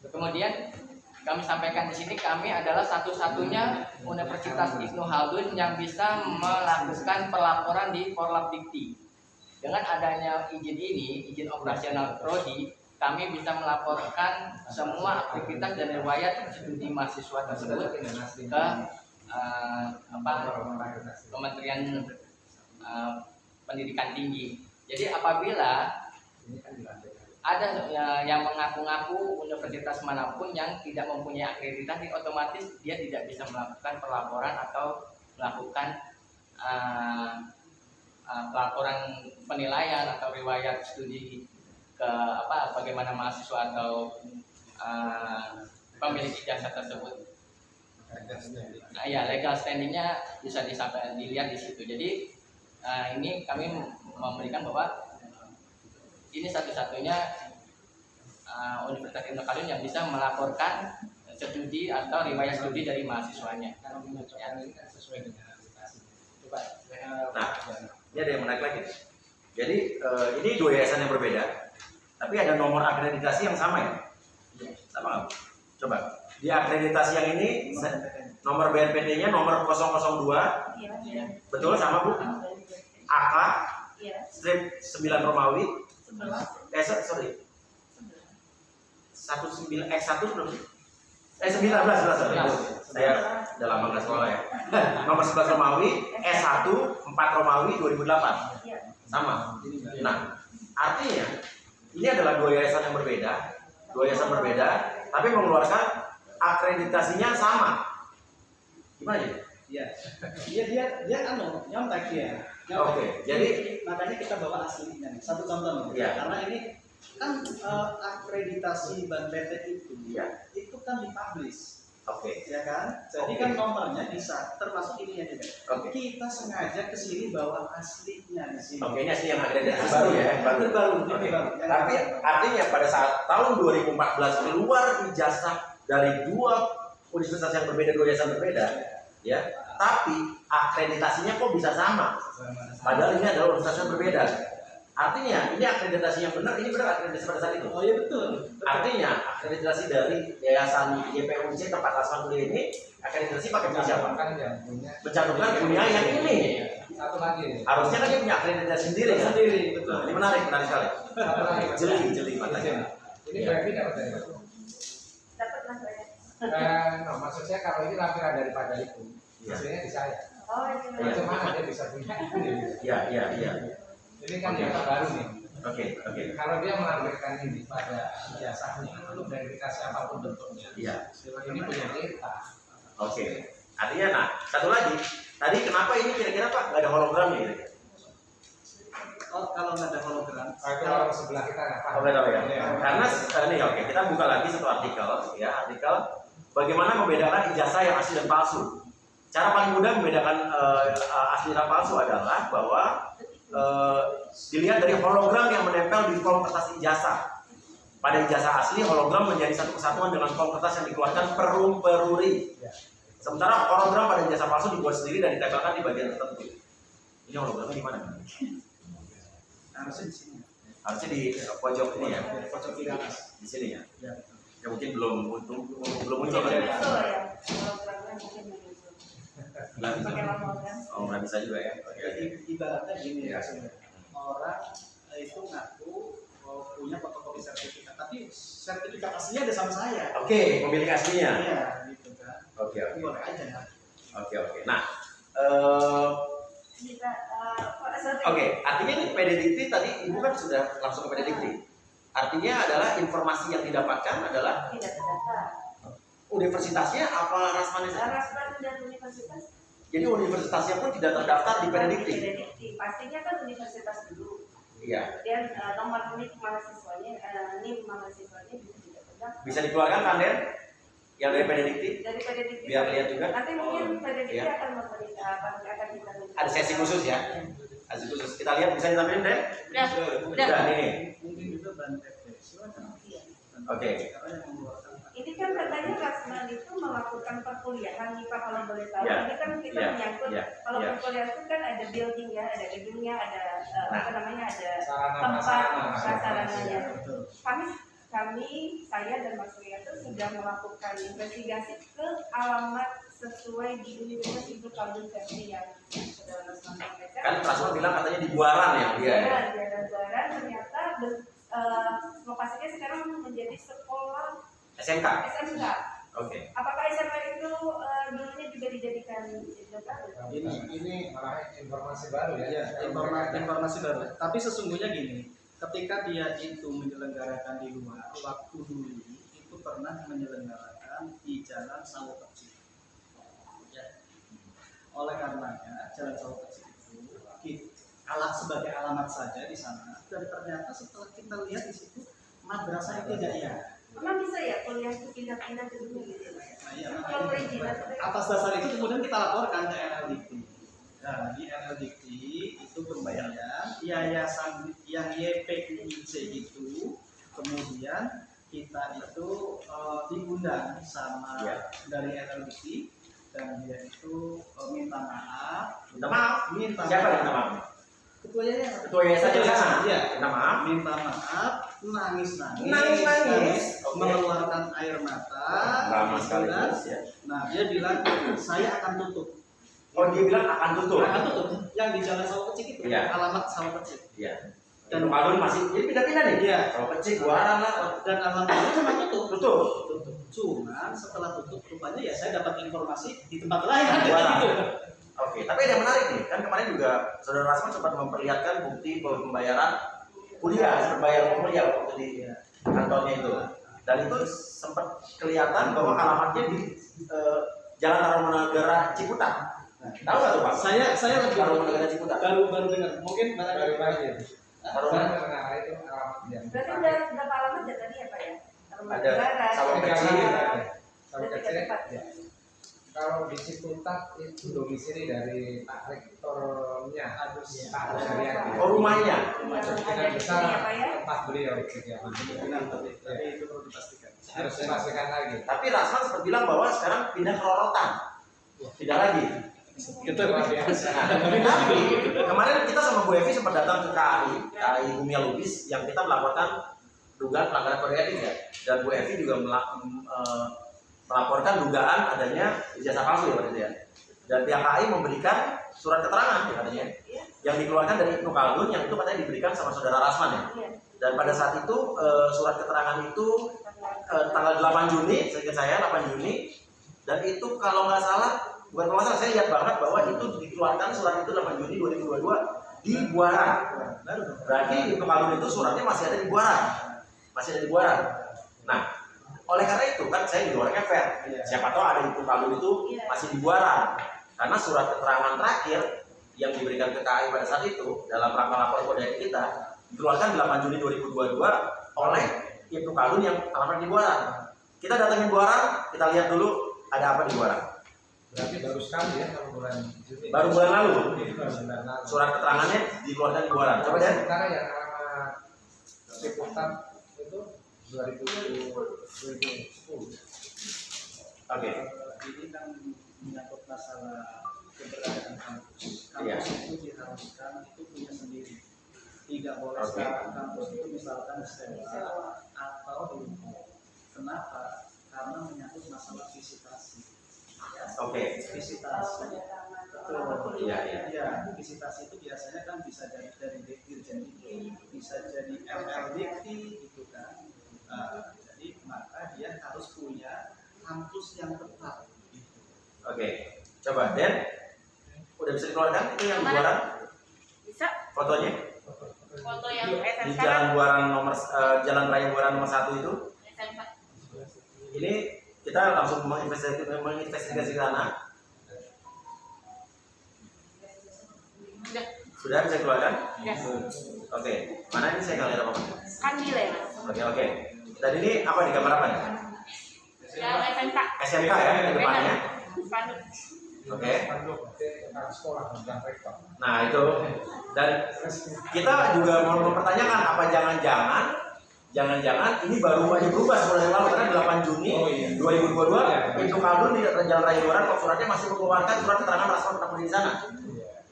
Kemudian kami sampaikan di sini kami adalah satu-satunya Universitas Ibnu Khaldun yang bisa melakukan pelaporan di Forlab Dikti. Dengan adanya izin ini, izin operasional prodi, kami bisa melaporkan semua aktivitas dan riwayat studi mahasiswa tersebut ke Kementerian Pendidikan Tinggi. Jadi apabila ada yang mengaku-ngaku universitas manapun yang tidak mempunyai akreditasi, otomatis dia tidak bisa melakukan pelaporan atau melakukan pelaporan penilaian atau riwayat studi ke bagaimana mahasiswa atau pemilik ijazah tersebut. Legal standingnya bisa dilihat di situ. Jadi ini kami memberikan bahwa ini satu-satunya Universitas Ibnu Khaldun yang bisa melaporkan studi atau riwayat studi dari mahasiswanya. Kalau menunjukkan ini kan sesuai dengan aplikasi. Coba. Nah, ini ada yang menarik lagi. Jadi ini dua yayasan yang berbeda, tapi ada nomor akreditasi yang sama ya? Sama nggak? Coba. Di akreditasi yang ini nomor BNPT-nya nomor 002. Betul sama Bu? AK strip 9 Romawi. 19 X1 belum sih? 19 saya udah lama nggak sekolah ya. Nomor 11 Romawi, S1 4 Romawi 2008 sama. Nah artinya ini adalah dua yayasan berbeda, tapi mengeluarkan akreditasinya sama. Gimana ya? Dia nyontek dia. Oke, jadi makanya kita bawa aslinya nih. Satu contoh nih. Karena ini kan akreditasi BANPT itu kan dipublish. Oke. Ya kan? Jadi kan nomornya bisa termasuk ininya juga. Kita sengaja ke sini bawa aslinya di sini. Oke, ini asli yang akreditasi baru ya. Baru. Tapi artinya pada saat tahun 2014 keluar ijazah dari dua universitas yang berbeda, dua yayasan berbeda, ya. Tapi akreditasinya kok bisa sama? Padahal ini adalah universitas yang berbeda. Artinya ini akreditasi yang benar, ini benar akreditasi pada saat itu. Oh iya betul. Artinya akreditasi dari yayasan YPUC tempat Asman kuliah ini akreditasi pakai punya siapa? Mencantumkan punya yang ini. Satu lagi. Harusnya kan dia punya akreditasi sendiri kan? Betul. Ini menarik sekali. Satu lagi. Jeli matanya. Ini berarti dapat dari mana? Dapat Mas Raya. Maksud saya kalau ini lampiran daripada itu, hasilnya di saya. Oh iya. Bagaimana dia bisa punya? Iya. Ini kan yang terbaru nih. Oke. Kalau dia melampirkan ini pada ijazahnya, lalu verifikasi apapun bentuknya, ini punya data. Oke. Artinya, nah satu lagi, tadi kenapa ini kira-kira Pak nggak ada hologramnya? kalau nggak ada hologram, Itu orang sebelah kita nggak paham. Oke, tahu ya. Iya. Karena ini oke, kita buka lagi satu artikel ya, artikel bagaimana membedakan ijazah yang asli dan palsu. Cara paling mudah membedakan asli dan palsu adalah bahwa dilihat dari hologram yang menempel di kolom kertas ijazah. Pada ijazah asli, hologram menjadi satu kesatuan dengan kolom kertas yang dikeluarkan perum peruri. Sementara hologram pada ijazah palsu dibuat sendiri dan ditempelkan di bagian tertentu. Ini hologramnya di mana? harusnya di sini. Harusnya di pojok ini ya, Di pojok kiri atas. di sini ya. Ya, betul. Ya mungkin belum muncul Mungkin kan? menyusul ya, hologramnya mungkin menyusul. Nggak bisa. Pakai hologram. Oh nggak bisa juga ya. Oke. Jadi ibaratnya gini Iya. ya sebenarnya. Orang itu ngaku punya fotokopi sertifikat, tapi sertifikat aslinya ada sama saya. Oke, pemilik aslinya. Iya, gitu kan. Oke. Boleh aja ya. Oke. Nah, Bisa, oke, artinya ini PDDikti tadi ibu kan sudah langsung ke PDDikti. Artinya adalah informasi yang didapatkan adalah tidak terdaftar. universitasnya apa rasmannya saja. Rasman dan universitas. Jadi universitasnya pun tidak terdaftar di PDDikti. PDDikti. Pastinya kan universitas dulu. Iya. Dan nomor NIM mahasiswanya juga tidak terdaftar. Bisa dikeluarkan kan Den? Yang dari PDDikti? Dari PDDikti. Biar lihat juga. Nanti mungkin PDDikti Iya. akan memberi akan kita minta. Ada sesi khusus ya? Sesi khusus. Kita lihat bisa ditampilin Den? Udah. Udah ini. Mungkin juga ban PP. Silakan. Iya. Oke. Karena yang mengeluarkan Ini kan katanya Rasman itu melakukan perkuliahan nih Pak, kalau boleh tahu. Ya. Ini kan kita Ya. menyangkut Ya. kalau Ya. perkuliahan itu kan ada building ya, ada gedungnya, ada apa namanya, ada Sarana tempat prasarana. prasarananya. betul. Kami, saya dan Mas Rianto sudah melakukan investigasi ke alamat sesuai di Universitas Ibnu Khaldun Versi yang Saudara Rasman sampaikan. Kan Rasman bilang katanya di Buaran ya dia. Ya? Di Buaran ternyata lokasinya sekarang menjadi sekolah SMK. SMK. Oke. Apakah SMK itu dulunya juga dijadikan lembaga? Ini Malah informasi baru ya. ya, informasi baru. Tapi sesungguhnya gini, ketika dia itu menyelenggarakan di luar, waktu dulu itu pernah menyelenggarakan di Jalan Sawo Kecil. Ya. Oleh karenanya Jalan Sawo Kecil itu sebagai alamat saja di sana. Dan ternyata setelah kita lihat di situ madrasah itu tidak ya. Emang bisa ya kuliah itu pindah-pindah gedungnya gitu ya? Nah, iya, Kalau perizinan atas dasar itu kemudian kita laporkan ke NLDikti. Nah, di NLDikti itu kemudian yayasan yang YPUIC itu kemudian kita itu diundang sama Ya. dari NLDikti dan dia itu minta maaf. Minta maaf. Minta Siapa yang minta maaf. maaf? Ketua yayasan. Ketua yayasan di sana. Iya. Minta maaf. Minta maaf, nangis, Oke. mengeluarkan air mata, Lama sekali dan, ya. nah dia bilang saya akan tutup. Oh dia bilang akan tutup. Akan tutup. Yang di Jalan Sawo Kecil itu, Iya. alamat Sawo Kecil. Iya. Dan Dan Kalun masih jadi pindah-pindah nih. Iya. Kalau kecil Buaran lah. Dan alamat itu memang tutup. Tutup. Tutup. Cuman setelah tutup rupanya ya saya dapat informasi di tempat lain ada Buaran. gitu. Oke, tapi ada yang menarik nih. Kan kemarin juga Saudara Rasman sempat memperlihatkan bukti pembayaran kuliah, berbayar kuliah waktu di kantornya itu. Dan itu sempat kelihatan bahwa alamatnya di Jalan Tarumanegara Ciputat. Tahu nggak tuh Pak? Saya lebih Tarumanegara Ciputat. baru dengar. Mungkin Baru barangkali lagi. Taruman Karena itu alamat yang Berarti udah berapa alamat ya tadi ya Pak ya? ada sawah kecil. Sawah Ada kecil. 3 tempat. Ya. Kalau di Ciputat itu domisili dari Pak Rektornya, Pak Husarian. Oh rumahnya. Yang Kemungkinan ada di besar sini ya Pak ya? tempat beliau kegiatan. tapi itu perlu dipastikan. Harus dipastikan lagi. Tapi Rasman sempat bilang bahwa sekarang pindah ke Rorotan. Tidak lagi. Itu Luar biasa. Tapi kemarin kita sama Bu Evi sempat datang ke KAI Bumi Lubis yang kita melaporkan dugaan pelanggaran kode etik ya. Dan Bu Evi juga melaporkan dugaan adanya ijazah palsu ya waktu itu ya. Dan pihak KAI memberikan surat keterangan ya, katanya yang dikeluarkan dari Ibnu Khaldun yang itu katanya diberikan sama Saudara Rasman ya. Iya. Dan pada saat itu surat keterangan itu tanggal 8 Juni, seingat saya 8 Juni, dan itu kalau nggak salah, bukan kalau nggak salah, saya lihat banget bahwa itu dikeluarkan surat itu 8 Juni 2022 di Buaran. Berarti Ibnu Khaldun itu suratnya masih ada di Buaran, masih ada di Buaran. Nah, oleh karena itu kan saya juga orangnya fair. Siapa tahu ada Ibnu Khaldun itu masih di Buaran, karena surat keterangan terakhir yang diberikan ke KAI pada saat itu dalam rangka lapor kode etik kita dikeluarkan 8 Juni 2022 oleh Ibnu Khaldun yang alamat di Buaran. Kita datangin Buaran, kita lihat dulu ada apa di Buaran. Berarti baru sekali ya kalau bulan Juni. Baru bulan lalu. Bulan lalu. Surat keterangannya dikeluarkan di Buaran. Coba deh. Sementara yang alamat Ciputat itu 2010. Oke. Ini kan menyangkut masalah keberadaan kampus. Iya. Kampus itu diharuskan itu punya sendiri. Tidak boleh Oke. sekarang kampus itu misalkan sewa atau ruko. Kenapa? Karena menyangkut masalah visitasi. Ya. Oke. Visitasi. Betul. Iya, iya. Ya, visitasi itu biasanya kan bisa dari Dirjen Dikti, bisa jadi LL Dikti gitu kan. Jadi maka dia harus punya kampus yang tetap gitu. Oke. Coba Den. Udah bisa dikeluarkan itu yang di Buaran Bisa fotonya foto yang di SMK Jalan Buaran Jalan Raya Buaran nomor 1 itu. SMK. Ini kita langsung menginvestigasi ke sana. Sudah bisa dikeluarkan? Ya. Oke. Mana ini saya nggak lihat apa-apa. Kan nilai mas. Oke. Dan ini apa di gambar apa nih? Yang SMK. SMK ya di depannya. Spanduk. Oke. Spanduk tentang sekolah tentang rektor. Nah itu. Dan kita juga mau mempertanyakan apa jangan-jangan ini baru aja berubah sebulan yang lalu karena 8 Juni 2022 Ibnu Khaldun di Jalan Raya Buaran kok suratnya masih mengeluarkan surat keterangan rasmi tetap di sana.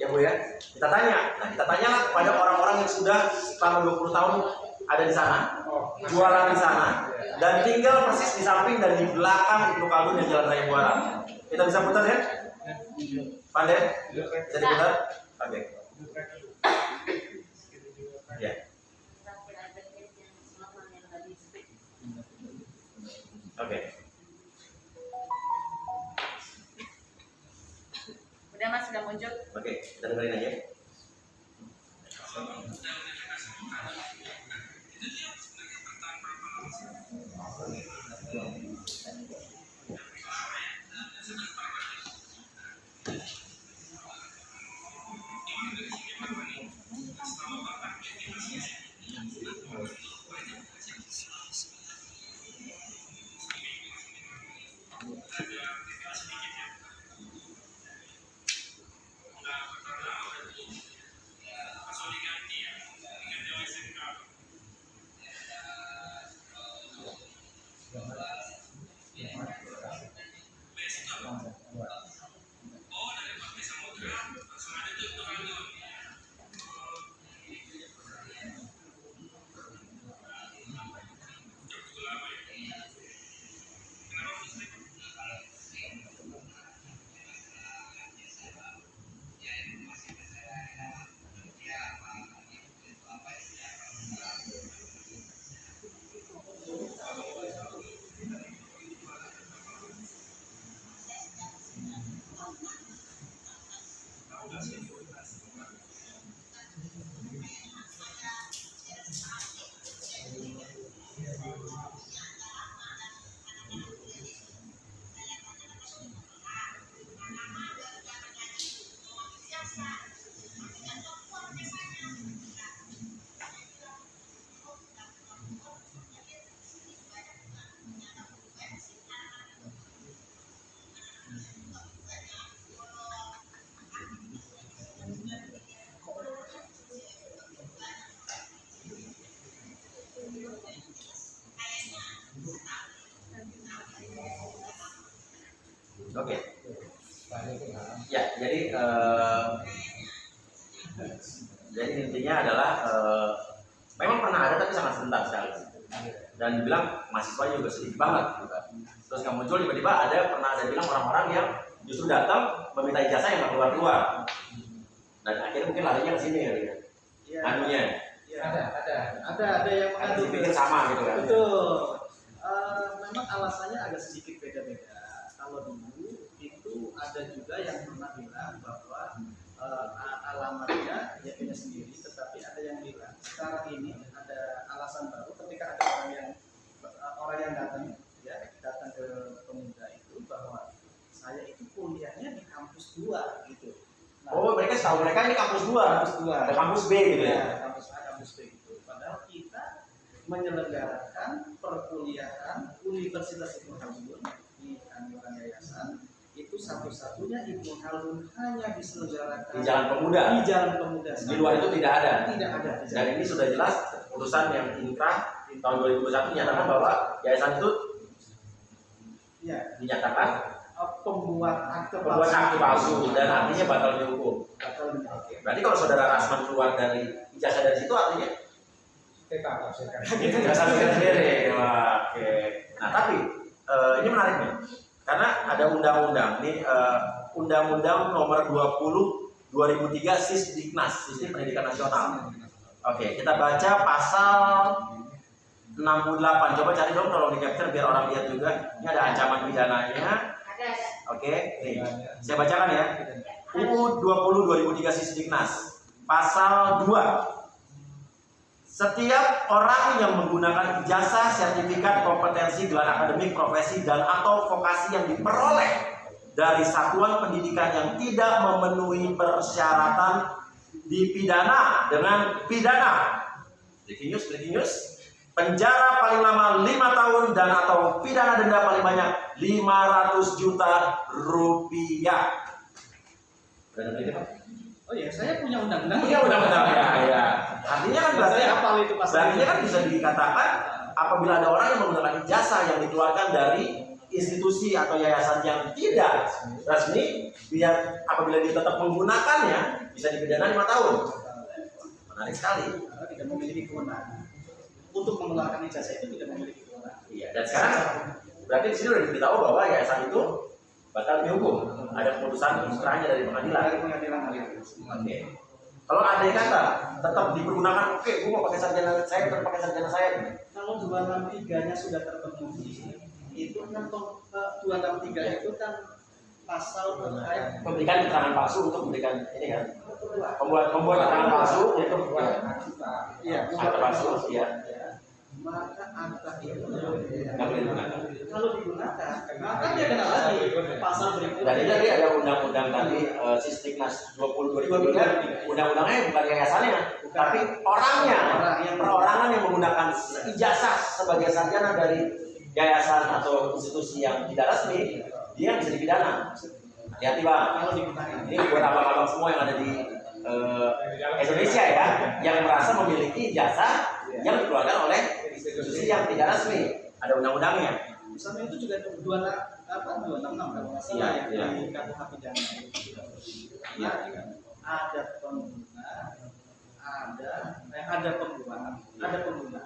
Ya Bu ya. Kita tanyalah kepada orang-orang yang sudah selama 20 tahun ada di sana, jualan di sana, dan tinggal persis di samping dan di belakang Ibnu Khaldun di Jalan Raya Buaran. Kita bisa putar ya? Pandai? Bisa diputar? Oke. Ya. Oke. Udah mas sudah muncul. Oke, kita dengerin aja. Oke. Ya, jadi intinya adalah memang pernah ada tapi sangat sebentar sekali. Dan dibilang mahasiswa juga sedikit banget juga. Terus nggak muncul tiba-tiba pernah ada bilang orang-orang yang justru datang meminta ijazah yang nggak keluar-keluar. Dan akhirnya mungkin larinya ke sini ya. Ya. Anunya. Ya. Ada yang Ada mengadu. dipikir sama gitu kan. Betul. Memang alasannya agak sedikit beda-beda. Kalau dulu itu ada juga yang pernah bilang bahwa alamatnya dia punya sendiri, tetapi ada yang bilang sekarang ini ada alasan baru ketika ada orang yang datang ke pemuda itu bahwa saya itu kuliahnya di kampus 2 gitu. Nah, Oh, mereka setahu mereka ini kampus 2, ada kampus B gitu ya. Kampus A, kampus B itu. Padahal kita menyelenggarakan perkuliahan Universitas Ibnu Khaldun di anjuran yayasan itu satu-satunya Ibnu Khaldun hanya diselenggarakan Di Jalan Pemuda. Di Jalan Pemuda. Di luar itu tidak ada. Tidak ada. Dan ini sudah jelas keputusan yang inkrah tahun 2021 menyatakan bahwa yayasan itu Ya, dinyatakan pembuat akte palsu dan artinya batal dihukum. Batal dihukum. Berarti kalau saudara Rasman keluar dari ijazah dari situ artinya kita tafsirkan. ijazah sendiri. Wah, oke. Nah tapi ini menarik nih, karena ada undang-undang nih, Undang-Undang Nomor 20 2003 Sisdiknas, Sistem Pendidikan Nasional. Oke, kita baca pasal 68. Coba cari dong, tolong di capture biar orang lihat juga. Ini ada ancaman pidananya. Oke, nih. Saya bacakan ya. UU 20 2003 Sisdiknas. Pasal 2. Setiap orang yang menggunakan ijazah, sertifikat, kompetensi, gelar akademik, profesi, dan atau vokasi yang diperoleh dari satuan pendidikan yang tidak memenuhi persyaratan dipidana dengan pidana. Breaking news. Penjara paling lama 5 tahun dan atau pidana denda paling banyak 500 juta rupiah. Berada di Pak? Oh ya, saya punya undang-undang. Punya undang-undang ya. Artinya kan berarti Saya hafal itu pasal. berarti kan bisa dikatakan apabila ada orang yang menggunakan ijazah yang dikeluarkan dari institusi atau yayasan yang tidak resmi, biar apabila dia tetap menggunakannya bisa dipidana 5 tahun. Menarik sekali. Karena tidak memiliki kewenangan untuk mengeluarkan ijazah itu, tidak memiliki kewenangan. Iya, dan sekarang berarti di sini sudah diberitahu bahwa yayasan itu batal dihukum. Ada keputusan musrahnya dari pengadilan. Dari pengadilan agama. Oke. Kalau ada yang kata tetap dipergunakan, oke, gue mau pakai sarjana saya, tetap pakai sarjana saya. Kalau 263-nya sudah terpenuhi, itu kan 263 itu kan pasal terkait Memberikan keterangan palsu untuk memberikan ini kan. Membuat keterangan palsu untuk akta palsu, ya. maka akta itu Nggak boleh digunakan. kalau digunakan, maka dia kena lagi pasal berikutnya. Dan ini tadi ada undang-undang tadi Sisdiknas 20 2003. Undang-undangnya bukan yayasannya, tapi orangnya, perorangan yang menggunakan ijazah sebagai sarjana dari yayasan atau institusi yang tidak resmi, dia bisa dipidana. Hati-hati Bang. Kalau digunakan. Ini buat abang-abang semua yang ada di Indonesia ya, yang merasa memiliki ijazah yang dikeluarkan oleh institusi yang tidak resmi. Ada undang-undangnya. Misalnya itu juga 266 kalau nggak salah Iya, ya iya. di KUH pidana itu. Iya, ada pengguna, ada pembuat, ada pengguna,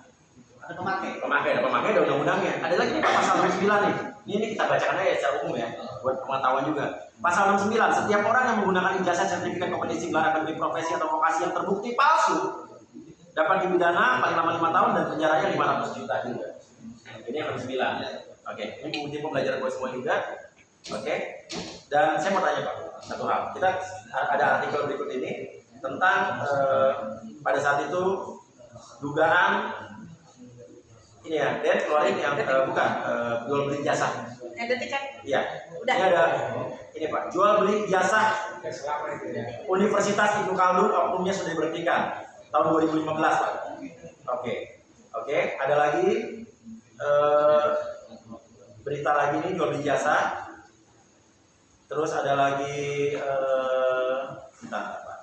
ada pemakai. Ada pemakai, ada undang-undangnya. Ada lagi nih Pak, pasal 69 nih. Ini kita bacakan aja secara umum ya, buat pengetahuan juga. Pasal 69, setiap orang yang menggunakan ijazah, sertifikat, kompetensi, gelar akademik, profesi atau vokasi yang terbukti palsu dapat dipidana paling lama 5 tahun dan penjaranya 500 juta juga. Ini yang 69. Oke, ini bukti pembelajaran buat semua juga. Oke. Dan saya mau tanya Pak, satu hal. Kita ada artikel berikut ini tentang pada saat itu dugaan ini ya, Dan keluarin yang bukan jual beli jasa. Detik kan? Iya. Udah. Ini ada ini Pak, jual beli jasa Universitas Ibnu Khaldun oknumnya sudah diberhentikan tahun 2015 Pak. Oke, ada lagi berita lagi nih jual beli jasa. Terus ada lagi bentar Pak.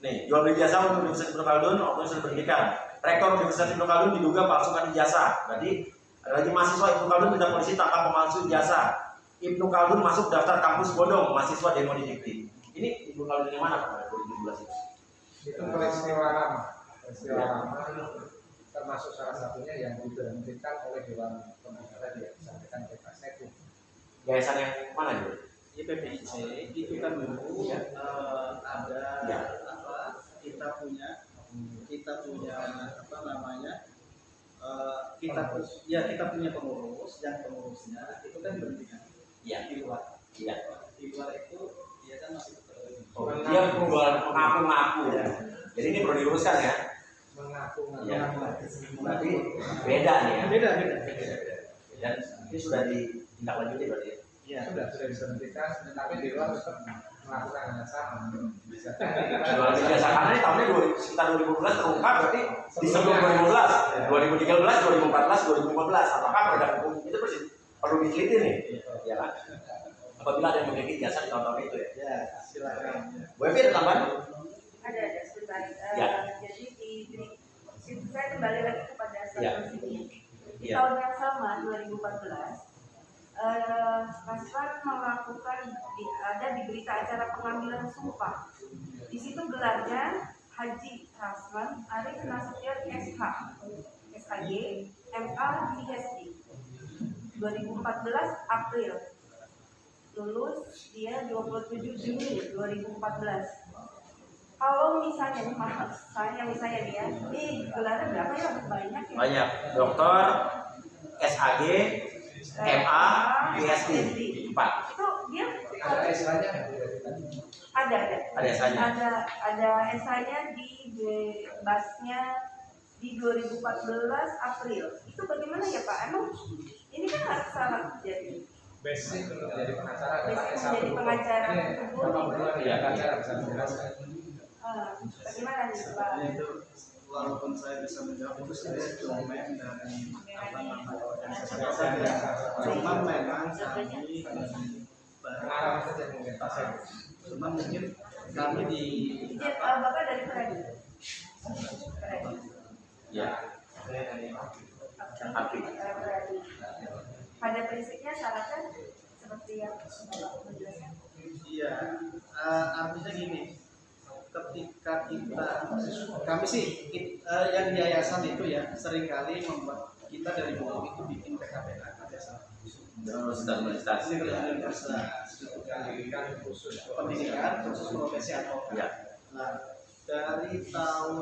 Nih, jual beli jasa Universitas Ibnu Khaldun oknumnya sudah diberhentikan. Rektor Universitas Ibnu Khaldun diduga palsukan ijazah. Berarti ada lagi mahasiswa Ibnu Khaldun minta polisi tangkap pemalsu ijazah. Ibnu Khaldun masuk daftar kampus bodong, mahasiswa demo di Dikti. Ini Ibnu Khaldun yang mana Pak? 2017 itu. Itu peristiwa lama. Peristiwa lama termasuk salah satunya yang diberhentikan oleh Dewan Pembina tadi yang disampaikan oleh Pak Seku. Yayasan yang mana itu? YPPIC itu kan dulu ada Ya. kita punya apa namanya kita punya pengurus dan pengurusnya itu kan berhentikan Iya. di luar. Iya. Di luar itu dia kan masih Oh, dia mengaku-ngaku. Ya. Jadi ini perlu diluruskan ya. Mengaku-ngaku. Iya. Berarti beda nih ya. beda. Dan ini sudah ditindaklanjuti berarti. Ya. Sudah diberhentikan, tetapi di luar tetap melakukan hal yang sama. Bisa Jual beli jasa karena ini tahunnya sekitar 2012 terungkap, berarti di sebelum 2012, 2013, 2014, 2015, apakah produk hukum itu perlu diteliti nih, ya kan? Apabila ada yang memiliki jasa di tahun-tahun itu ya. Ya, silakan. Bu Evi ada tambahan? Ada sebentar. Ya. Jadi saya kembali lagi kepada Ya. status ini. Di Ya. tahun yang sama 2014, Kasran melakukan ada di berita acara pengambilan sumpah. Di situ gelarnya Haji Kasran Arif Nasution SH, SHG, MA, PhD. 2014 April. Lulus dia 27 Juni 2014. Kalau misalnya nih, maaf, saya misalnya nih ya, ini gelarnya berapa ya? Banyak ya? Banyak. Dokter, SHG, MA, PhD, 4. Itu dia ada istilahnya ada Ada SH-nya. ada SH-nya di basnya di 2014 April. Itu bagaimana ya Pak? Emang ini kan harus salah jadi. basic untuk menjadi pengacara adalah Basic S1 menjadi pengacara Ini, hukum. Bapak berdua ya pengacara bisa menjelaskan. Bagaimana nih Pak? Itu walaupun saya bisa menjawab itu sebenarnya domain dari apa namanya organisasi saya. Cuma memang kami Pengalaman saja mungkin Pak Syed. cuma mungkin kami di Izin Bapak dari Pradi. Ya. Hakim. Pradi. Pada prinsipnya syaratnya seperti yang Bapak menjelaskan. iya artinya gini, ketika kami sih yang di yayasan itu ya seringkali membuat kita dari buku itu bikin PKPK kerjasama Universitas. universitas Pendidikan khusus pendidikan khusus profesi advokat. Ya. Nah, dari tahun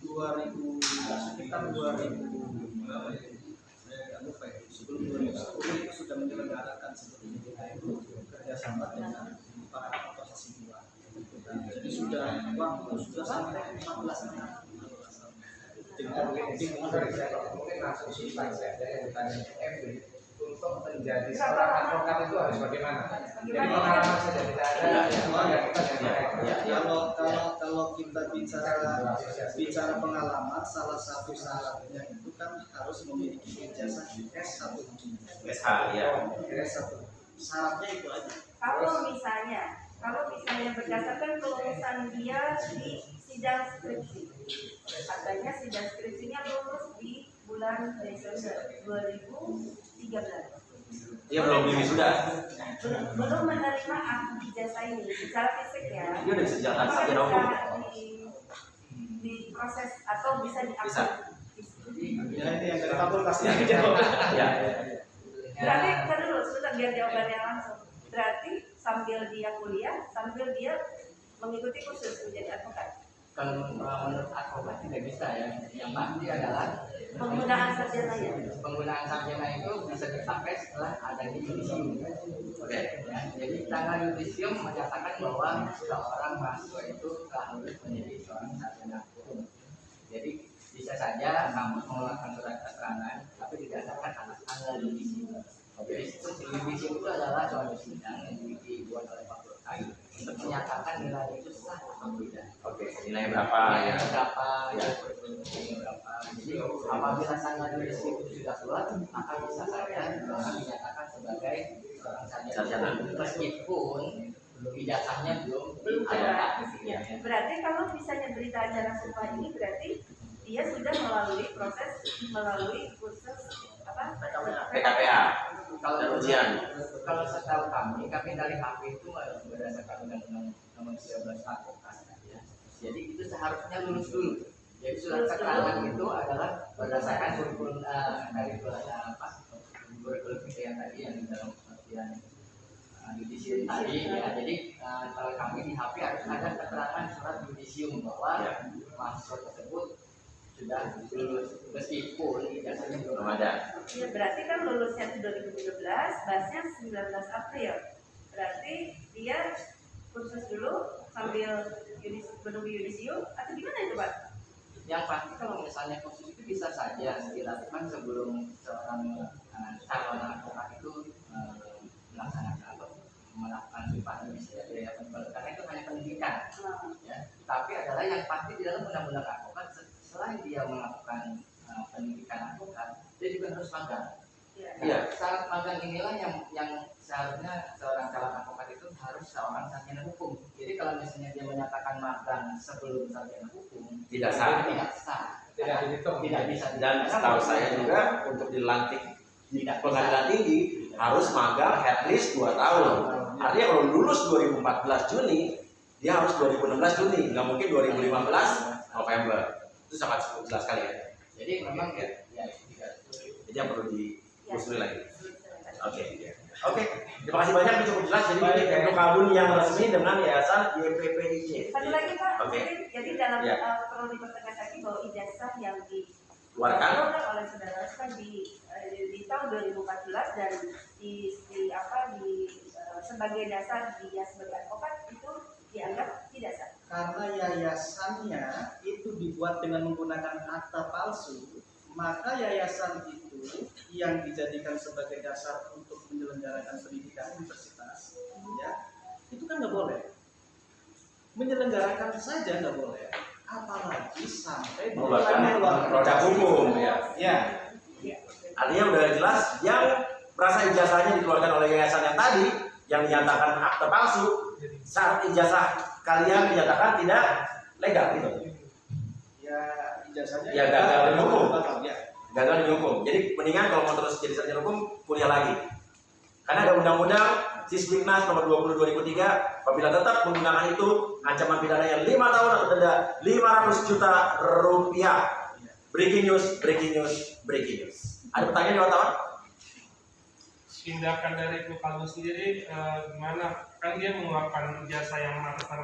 2000 sekitar 2000 berapa ya? Saya nggak lupa ya. Sebelum 2010 itu sudah menyelenggarakan sebelum kita itu kerjasama dengan para asosiasi jiwa. Nah, jadi sudah waktu sudah sampai 14 tahun. mungkin langsung substansi saja yang ditanya Evi untuk menjadi seorang advokat itu harus bagaimana? Jadi pengalaman saja tidak ada yang kita Kalau kita bicara pengalaman, salah satu syaratnya itu kan harus memiliki ijazah S1. SH ya. S1. Syaratnya itu aja. Kalau misalnya berdasarkan kelulusan dia di sidang skripsi, katanya sidang skripsinya lulus di bulan Desember 2013. Dia belum wisuda. Belum menerima akte ijazah ini secara fisik ya. Dia udah bisa jalan Apakah sarjana hukum. di proses atau bisa Bisa. Ya ini yang dari fakultasnya. Ya. Berarti kan dulu sebentar biar jawabannya langsung. Berarti sambil dia kuliah, sambil dia mengikuti kursus menjadi advokat. Kalau menurut advokat tidak bisa ya. Yang pasti adalah Penggunaan sarjana ya. penggunaan sarjana itu bisa dipakai setelah adanya yudisium. Oke. Ya, jadi tanggal yudisium menyatakan bahwa seorang mahasiswa itu telah lulus menjadi seorang sarjana hukum. Jadi bisa saja kampus mengeluarkan surat keterangan, tapi didasarkan atas tanggal yudisium. Jadi yudisium itu adalah suatu sidang yang dibuat oleh fakultas untuk menyatakan nilai itu sah atau tidak. Oke, nilai berapa ya? Nilai berapa? Ya. Nilai berapa? Jadi apabila tanggal yudisium itu sudah keluar, maka bisa saja orang dinyatakan sebagai seorang sarjana. Meskipun ijazahnya belum ada. Ya. Berarti kalau misalnya berita acara sumpah ini berarti dia sudah melalui kursus apa? PKPA. Kalau Dan ujian. Kalau setahu kami dari HP itu berdasarkan Undang-Undang Nomor 13 Advokat ya. Jadi itu seharusnya lulus dulu. Jadi surat keterangan itu adalah berdasarkan kurikulum kurikulum yang tadi yang di dalam pengertian yudisium tadi ya. Jadi kalau kami di HP harus ada keterangan surat yudisium bahwa mahasiswa tersebut sudah lulus meskipun ijazahnya belum ada. Ya berarti kan lulusnya itu 2013, basnya 19 April. Berarti dia kursus dulu sambil menunggu yudisium atau gimana itu Pak? Yang pasti kalau misalnya kursus itu bisa saja dilakukan sebelum seorang calon advokat itu melaksanakan atau melakukan sumpah bisa ya, yang pasti di dalam undang-undang advokat selain dia melakukan pendidikan advokat, dia juga harus magang. Iya. Syarat magang inilah yang seharusnya seorang calon advokat itu harus seorang sarjana hukum. Jadi kalau misalnya dia menyatakan magang sebelum sarjana hukum, Tidak sah. tidak sah, Tidak dihitung. tidak bisa. Dan setahu saya juga untuk dilantik di Tidak pengadilan tinggi harus magang at least 2 tahun. Artinya kalau lulus 2014 Juni, dia harus 2016 Juni, nggak mungkin 2015 November. Itu sangat jelas sekali ya. Jadi memang ya itu tidak. Jadi yang perlu ditelusuri lagi. Oke, terima kasih banyak, itu cukup jelas. Jadi ini untuk kabun yang resmi dengan yayasan YPPIC. Satu lagi Pak, Oke. jadi dalam Ya. perlu dipertegas lagi bahwa ijazah yang Keluarkan. dikeluarkan oleh saudara kan di tahun 2014 dan sebagai dasar dia sebagai advokat itu dianggap tidak sah. Karena yayasannya itu dibuat dengan menggunakan akta palsu, maka yayasan itu yang dijadikan sebagai dasar untuk menyelenggarakan pendidikan universitas, ya, itu kan nggak boleh. Menyelenggarakan saja nggak boleh, apalagi sampai Mengeluarkan produk hukum ya. Ya, Artinya udah jelas yang merasa ijazahnya dikeluarkan oleh yayasan yang tadi yang dinyatakan akte palsu, saat ijazah kalian dinyatakan tidak legal gitu. ya ijazahnya Ya, gagal demi hukum. Ya. Gagal demi hukum. Jadi mendingan kalau mau terus jadi sarjana hukum kuliah lagi. Karena ada undang-undang Sisdiknas nomor 20 2003, apabila tetap menggunakan itu ancaman pidananya 5 tahun atau denda 500 juta rupiah. Breaking news. Ada pertanyaan di wartawan? Tindakan dari Klub Kalbu sendiri gimana? Kan dia mengeluarkan jasa yang mengatasnamakan